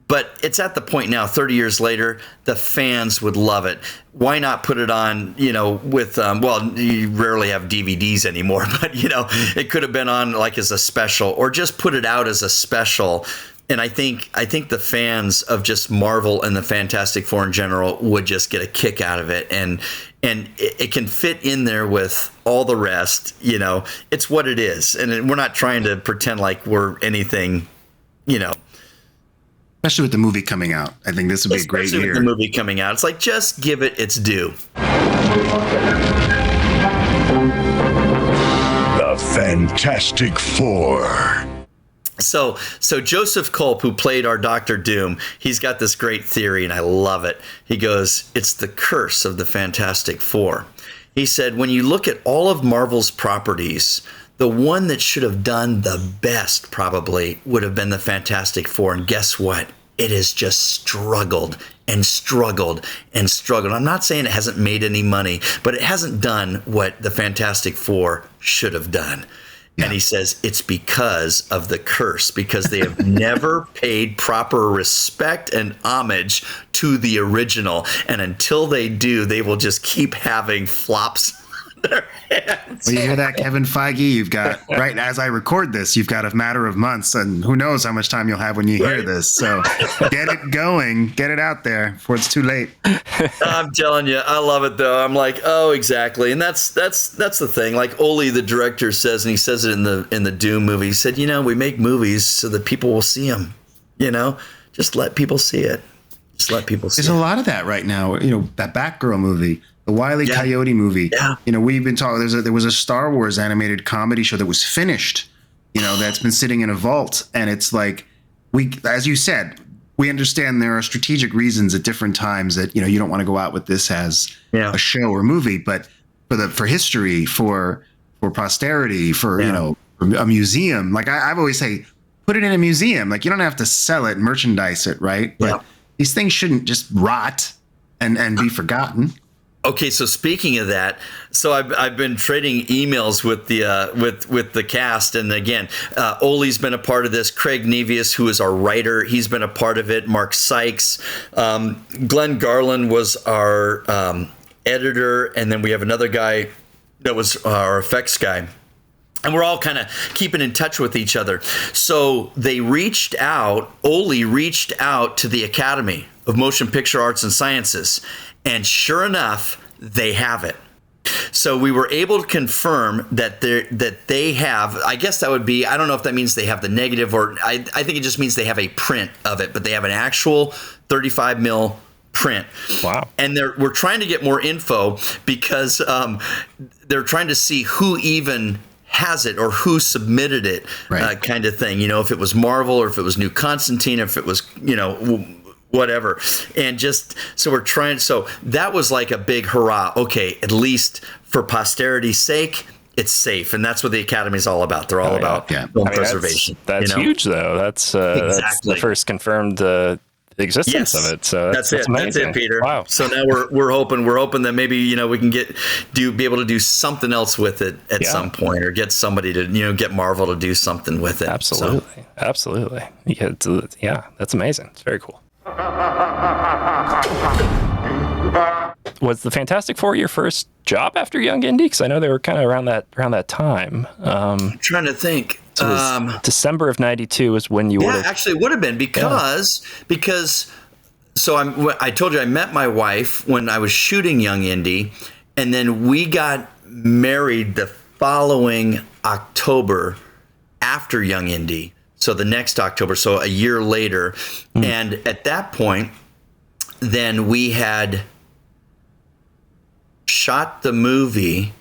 But it's at the point now, 30 years later, the fans would love it. Why not put it on, with, you rarely have DVDs anymore, but, it could have been on like as a special, or just put it out as a special. And I think the fans of just Marvel and the Fantastic Four in general would just get a kick out of it. And it can fit in there with all the rest, it's what it is. And we're not trying to pretend like we're anything, Especially with the movie coming out. I think this would be a great year. Especially with the movie coming out. It's like, just give it its due. The Fantastic Four. So Joseph Culp, who played our Dr. Doom, he's got this great theory, and I love it. He goes, it's the curse of the Fantastic Four. He said, when you look at all of Marvel's properties, the one that should have done the best probably would have been the Fantastic Four. And guess what? It has just struggled and struggled and struggled. I'm not saying it hasn't made any money, but it hasn't done what the Fantastic Four should have done. Yeah. And he says it's because of the curse, because they have never paid proper respect and homage to the original. And until they do, they will just keep having flops on their heads. Well, you hear that, Kevin Feige? You've got, right as I record this, you've got a matter of months, and who knows how much time you'll have when you hear this. So get it going, get it out there before it's too late. I'm telling you, I love it though. I'm like, oh, exactly. And that's the thing. Like Ole, the director, says, and he says it in the Doom movie. He said, we make movies so that people will see them. Just let people see it. Just let people see it. There's a lot of that right now. That Batgirl movie, the Wile E. Coyote movie. Yeah. We've been talking. There was a Star Wars animated comedy show that was finished. That's been sitting in a vault, and it's like as you said, we understand there are strategic reasons at different times that you don't want to go out with this as a show or movie, but for history, for posterity, for a museum. Like I've always say, put it in a museum. Like you don't have to sell it, merchandise it, right? But these things shouldn't just rot and be forgotten. Okay, so speaking of that, so I've been trading emails with the cast, and again, Ole's been a part of this. Craig Nevius, who is our writer, he's been a part of it. Mark Sykes, Glenn Garland was our editor, and then we have another guy that was our effects guy. And we're all kind of keeping in touch with each other. So they Ole reached out to the Academy of Motion Picture Arts and Sciences. And sure enough, they have it. So we were able to confirm that they have, I guess that would be, I don't know if that means they have the negative, or I think it just means they have a print of it, but they have an actual 35 mil print. Wow. And we're trying to get more info because they're trying to see who even has it or who submitted it, kind of thing. If it was Marvel or if it was New Constantine, if it was, whatever. And just so we're trying. So that was like a big hurrah. Okay, at least for posterity's sake, it's safe. And that's what the Academy is all about. They're all about film preservation. That's huge, though. That's the first confirmed existence of it. So that's it. amazing. That's it, Peter. Wow. So now we're hoping that maybe we can be able to do something else with it at some point, or get somebody to get Marvel to do something with it. Absolutely, absolutely. Yeah, that's amazing. It's very cool. Was the Fantastic Four your first job after Young Indy? Because I know they were kind of around that time. I'm trying to think. So December of '92 was when you would have. Actually, it would have been because so I told you I met my wife when I was shooting Young Indy, and then we got married the following October after Young Indy. So the next October, so a year later. And at that point, then we had shot the movie.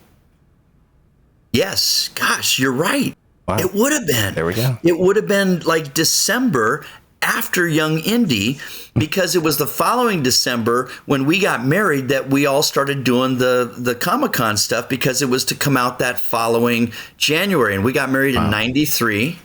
Yes, gosh, you're right. Wow. It would have been. There we go. It would have been like December after Young Indy, because it was the following December when we got married that we all started doing the Comic-Con stuff, because it was to come out that following January. And we got married in 93.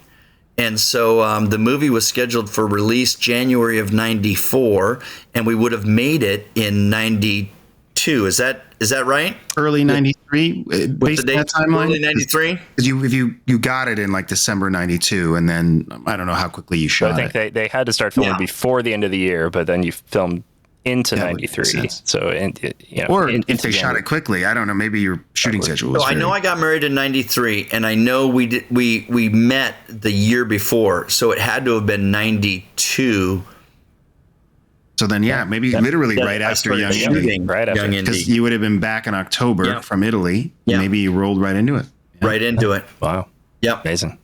And so the movie was scheduled for release January of 94, and we would have made it in 92. Is that right? Early 93, based on that timeline? Early 93? Because you got it in like December 92, and then I don't know how quickly you shot I think they had to start filming before the end of the year, but then you filmed into 93. So, if they shot it quickly, I don't know, maybe your shooting schedule was I know I got married in 93, and I know we met the year before, so it had to have been 92. So then, maybe literally right after Young Indy. Right after. Because you would have been back in October from Italy. Yeah. Maybe you rolled right into it. Yeah. Right into it. Wow. Yep. Amazing.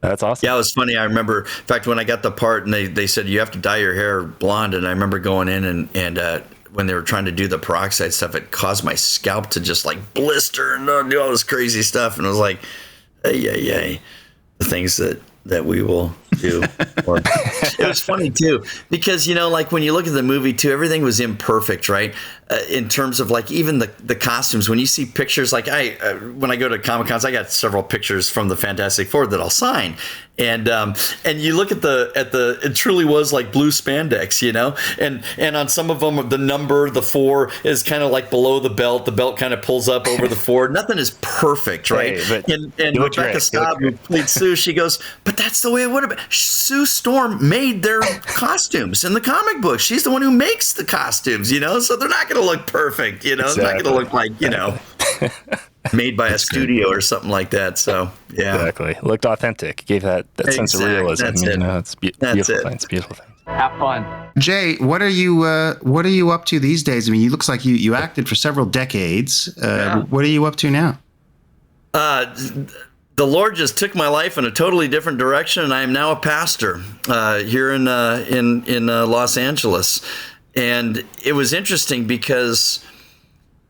That's awesome. Yeah, it was funny. I remember, in fact, when I got the part and they said, you have to dye your hair blonde. And I remember going in and when they were trying to do the peroxide stuff, it caused my scalp to just like blister and do all this crazy stuff. And I was like, the things that we will do. It was funny too, because, like when you look at the movie too, everything was imperfect, right? In terms of like even the costumes, when you see pictures, like when I go to Comic-Cons, I got several pictures from the Fantastic Four that I'll sign. And you look at it truly was like blue spandex, and on some of them, the number, the 4 is kind of like below the belt kind of pulls up over the 4. Nothing is perfect, right? Hey, and Rebecca Staub, who played Sue, she goes, but that's the way it would have been. Sue Storm made their costumes in the comic book. She's the one who makes the costumes, so they're not going to look perfect, It's not going to look like, made by a studio or something like that. So, yeah. Exactly. Looked authentic. Gave that sense of realism. That's it. It's beautiful things. Beautiful things. Have fun. Jay, what are you up to these days? I mean, it looks like you acted for several decades. What are you up to now? The Lord just took my life in a totally different direction, and I am now a pastor here in Los Angeles. And it was interesting because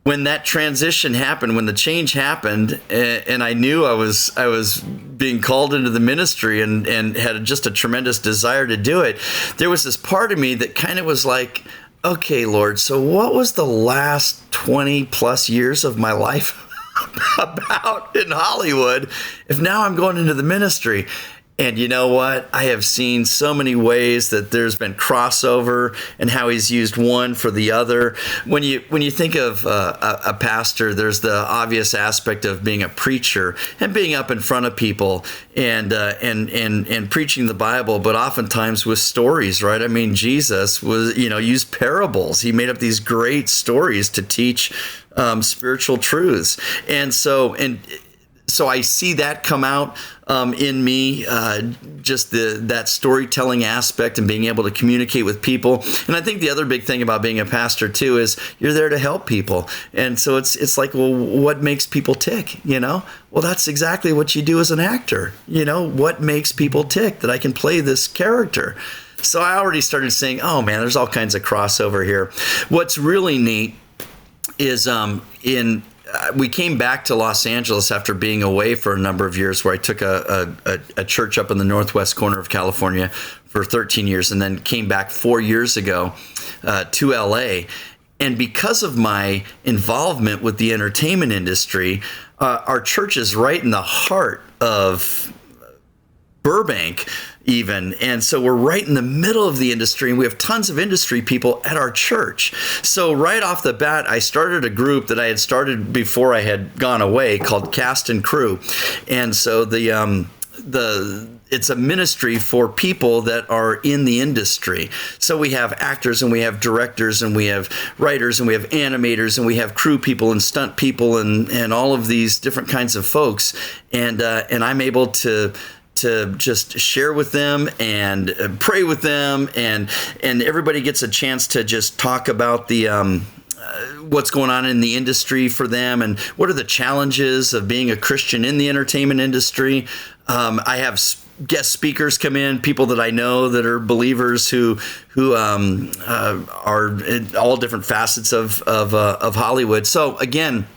when that transition happened, when the change happened, and I knew I was being called into the ministry and had just a tremendous desire to do it, there was this part of me that kind of was like, okay, Lord, so what was the last 20 plus years of my life about in Hollywood if now I'm going into the ministry? And you know what? I have seen so many ways that there's been crossover and how he's used one for the other. When you think of a pastor, there's the obvious aspect of being a preacher and being up in front of people and preaching the Bible, but oftentimes with stories, right? I mean, Jesus was, used parables. He made up these great stories to teach spiritual truths. And so I see that come out in me, just that storytelling aspect and being able to communicate with people. And I think the other big thing about being a pastor too is you're there to help people. And so it's like, well, what makes people tick? Well, that's exactly what you do as an actor. What makes people tick, that I can play this character. So I already started saying, oh man, there's all kinds of crossover here. What's really neat is we came back to Los Angeles after being away for a number of years, where I took a church up in the northwest corner of California for 13 years, and then came back 4 years ago to LA. And because of my involvement with the entertainment industry, our church is right in the heart of Burbank even. And so we're right in the middle of the industry, and we have tons of industry people at our church. So right off the bat, I started a group that I had started before I had gone away called Cast and Crew. And so it's a ministry for people that are in the industry. So we have actors, and we have directors, and we have writers, and we have animators, and we have crew people and stunt people and all of these different kinds of folks. And I'm able to just share with them and pray with them, and everybody gets a chance to just talk about the what's going on in the industry for them, and what are the challenges of being a Christian in the entertainment industry. I have guest speakers come in, people that I know that are believers who are in all different facets of Hollywood. So again,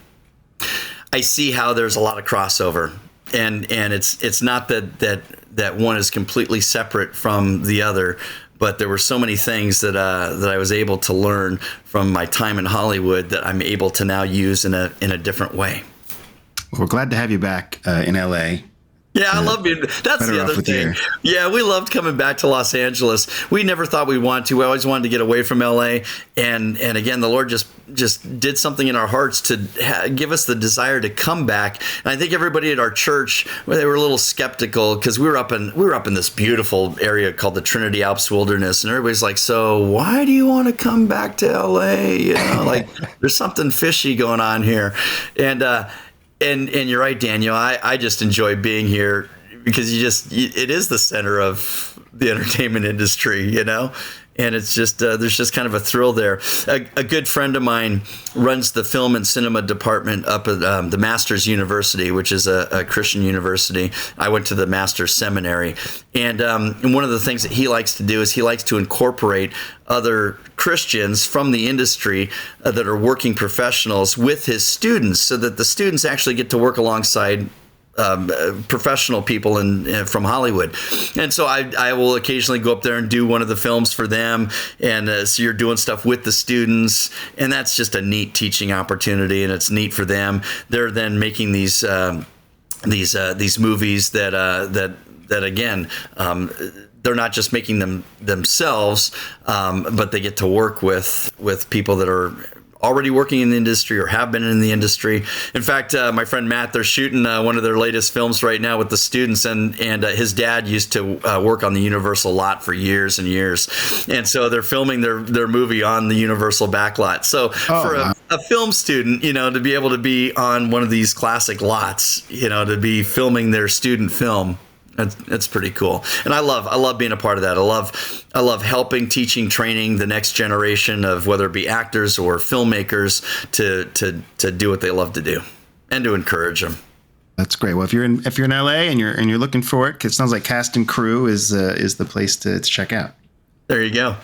I see how there's a lot of crossover, and it's not that one is completely separate from the other, but there were so many things that I was able to learn from my time in Hollywood that I'm able to now use in a different way. Well, we're glad to have you back in LA. Yeah, I love being. That's the other thing. Yeah, we loved coming back to Los Angeles. We never thought we'd want to. We always wanted to get away from LA, and again, the Lord just did something in our hearts to give us the desire to come back. And I think everybody at our church, they were a little skeptical because we were up in this beautiful area called the Trinity Alps Wilderness, and everybody's like, "So why do you want to come back to LA? You know, like there's something fishy going on here." And you're right, Daniel. I just enjoy being here because it is the center of the entertainment industry, you know, and it's just there's just kind of a thrill there. A good friend of mine runs the film and cinema department up at the Masters University, which is a Christian university. I went to the Masters Seminary, and one of the things that he likes to do is he likes to incorporate other Christians from the industry that are working professionals with his students, so that the students actually get to work alongside professional people from Hollywood. And so I will occasionally go up there and do one of the films for them, and so you're doing stuff with the students, and that's just a neat teaching opportunity, and it's neat for them. They're then making these movies that again, they're not just making them themselves, but they get to work with people that are already working in the industry or have been in the industry. In fact, my friend Matt, they're shooting one of their latest films right now with the students, and his dad used to work on the Universal lot for years and years, and so they're filming their movie on the Universal backlot. So a film student, you know, to be able to be on one of these classic lots, you know, to be filming their student film, that's pretty cool. And I love being a part of that. I love helping, teaching, training the next generation of whether it be actors or filmmakers to do what they love to do, and to encourage them. That's great. Well, if you're in LA and you're looking for it, 'cause it sounds like Cast and Crew is the place to check out. There you go.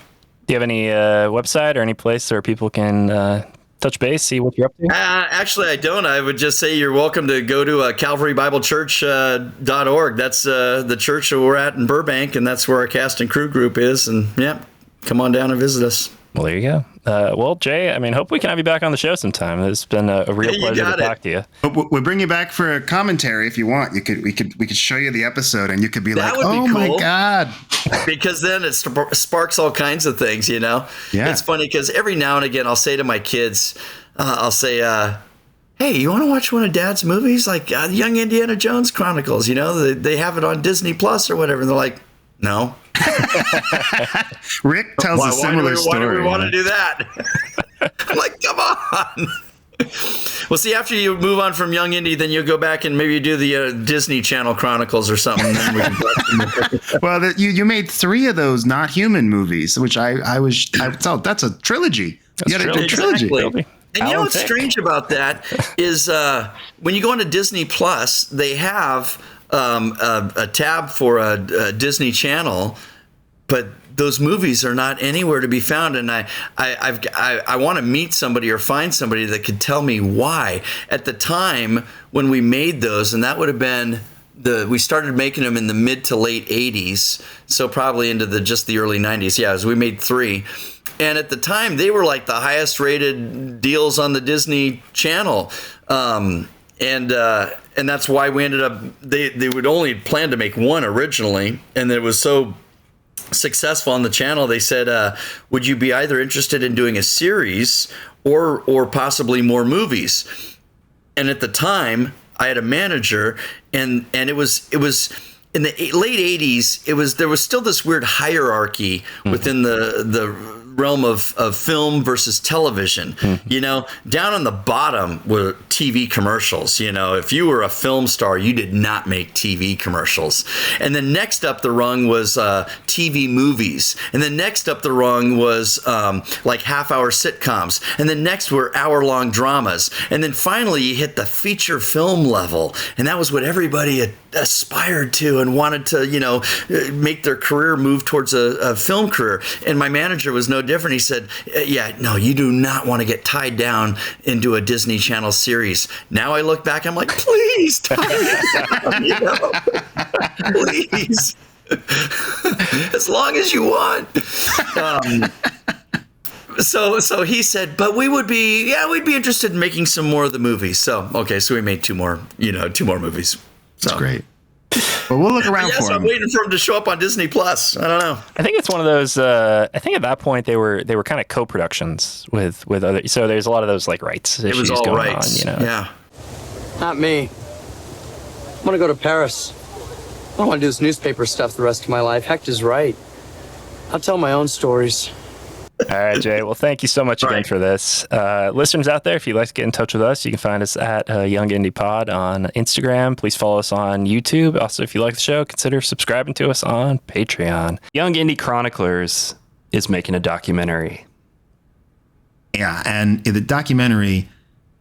Do you have any website or any place where people can touch base, see what you're up to? Actually, I don't. I would just say you're welcome to go to calvarybiblechurch.org. That's the church that we're at in Burbank, and that's where our Cast and Crew group is. And yeah, come on down and visit us. Well, there you go. Well, Jay, I mean, hope we can have you back on the show sometime. It's been a real pleasure to talk to you. We'll bring you back for a commentary if you want. We could show you the episode, and you could be that like, "Oh cool. my God!" Because then it sparks all kinds of things, you know. Yeah. It's funny because every now and again I'll say to my kids, I'll say, "Hey, you want to watch one of Dad's movies, like Young Indiana Jones Chronicles? You know, they have it on Disney Plus or whatever." And they're like, "No." Rick tells a similar story. Why do we want to do that? I'm like, come on. Well, see, after you move on from Young Indy, then you'll go back and maybe do the Disney Channel Chronicles or something. Then we can well, you made 3 of those not human movies, which I thought that's a trilogy. You got a trilogy. Exactly. And you know what's strange about that is when you go into Disney Plus, they have a tab for a Disney Channel, but those movies are not anywhere to be found. And I want to meet somebody or find somebody that could tell me why. At the time when we made those, and that would have been we started making them in the mid to late 80s, so probably into just the early 90s. Yeah, as we made 3. And at the time, they were like the highest rated deals on the Disney Channel. And that's why we ended up, they would only plan to make 1 originally, and it was so successful on the channel, they said, would you be either interested in doing a series or possibly more movies? And at the time, I had a manager, and it was in the late 80s, there was still this weird hierarchy within the realm of film versus television. You know, down on the bottom were TV commercials. You know, if you were a film star, you did not make TV commercials. And then next up the rung was TV movies. And then next up the rung was like half-hour sitcoms. And then next were hour-long dramas. And then finally you hit the feature film level. And that was what everybody aspired to and wanted to, you know, make their career move towards a film career. And my manager was no different. He said, yeah, no, you do not want to get tied down into a Disney Channel series. Now I look back, I'm like, please, tie me down, you know? Please. As long as you want. So he said, but we'd be interested in making some more of the movies. So we made two more movies. So. That's great. But we'll look around for him. I'm waiting for him to show up on Disney Plus. I don't know. I think it's one of those. I think at that point they were kind of co-productions with other. So there's a lot of those like rights issues it was all going rights. on. You know? Yeah. Not me. I want to go to Paris. I don't want to do this newspaper stuff the rest of my life. Hector's right. I'll tell my own stories. All right, Jay. Well, thank you so much again for this. Listeners out there, if you'd like to get in touch with us, you can find us at Young Indy Pod on Instagram. Please follow us on YouTube. Also, if you like the show, consider subscribing to us on Patreon. Young Indy Chroniclers is making a documentary. Yeah, and the documentary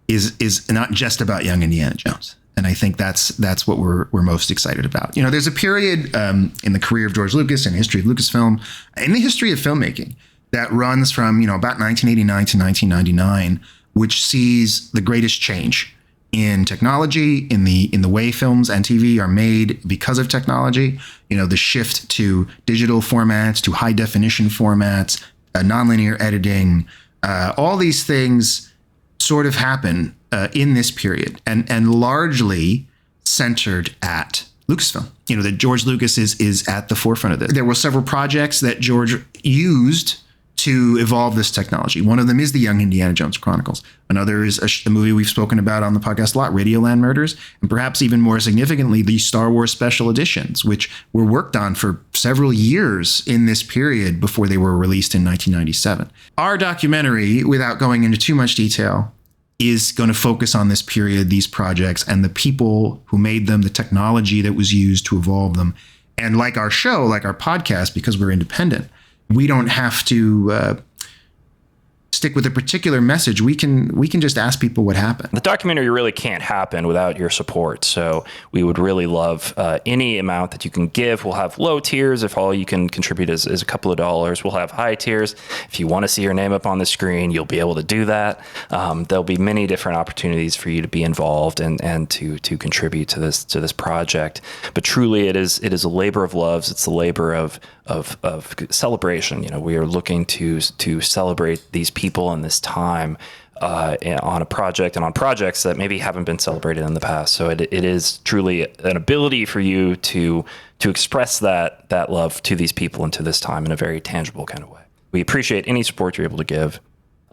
is not just about Young Indiana Jones. And I think that's what we're most excited about. You know, there's a period in the career of George Lucas and history of Lucasfilm, in the history of filmmaking, that runs from, you know, about 1989 to 1999, which sees the greatest change in technology, in the way films and TV are made because of technology. You know, the shift to digital formats, to high definition formats, nonlinear editing, all these things sort of happen in this period and largely centered at Lucasfilm. You know, that George Lucas is at the forefront of this. There were several projects that George used to evolve this technology. One of them is the Young Indiana Jones Chronicles. Another is a movie we've spoken about on the podcast a lot, Radioland Murders, and perhaps even more significantly, the Star Wars Special Editions, which were worked on for several years in this period before they were released in 1997. Our documentary, without going into too much detail, is going to focus on this period, these projects, and the people who made them, the technology that was used to evolve them. And like our show, like our podcast, because we're independent, we don't have to stick with a particular message. We can just ask people what happened. The documentary really can't happen without your support. So we would really love any amount that you can give. We'll have low tiers if all you can contribute is a couple of dollars. We'll have high tiers. If you want to see your name up on the screen, you'll be able to do that. There'll be many different opportunities for you to be involved and to contribute to this project. But truly, it is a labor of love. It's a labor of celebration. You know, we are looking to celebrate these people in this time on a project and on projects that maybe haven't been celebrated in the past. So it is truly an ability for you to express that love to these people and to this time in a very tangible kind of way. We appreciate any support you're able to give.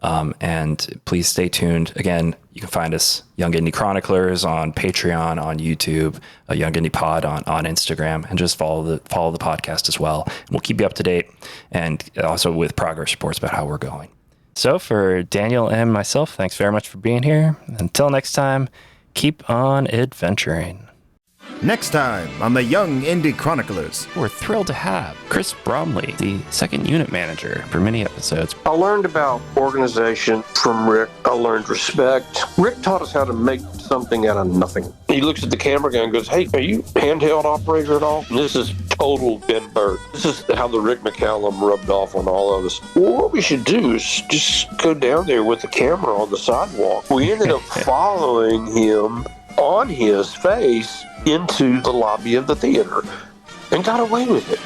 And please stay tuned. Again, you can find us Young Indy Chroniclers on Patreon, on YouTube, Young Indy Pod on Instagram, and just follow the podcast as well. And we'll keep you up to date and also with progress reports about how we're going. So for Daniel and myself, thanks very much for being here. Until next time, keep on adventuring. Next time on the Young Indy Chroniclers. We're thrilled to have Chris Bromley, the second unit manager for many episodes. I learned about organization from Rick. I learned respect. Rick taught us how to make something out of nothing. He looks at the camera guy and goes, "Hey, are you handheld operator at all?" And this is total Ben Burtt. This is how the Rick McCallum rubbed off on all of us. Well, what we should do is just go down there with the camera on the sidewalk. We ended up following him on his face into the lobby of the theater and got away with it.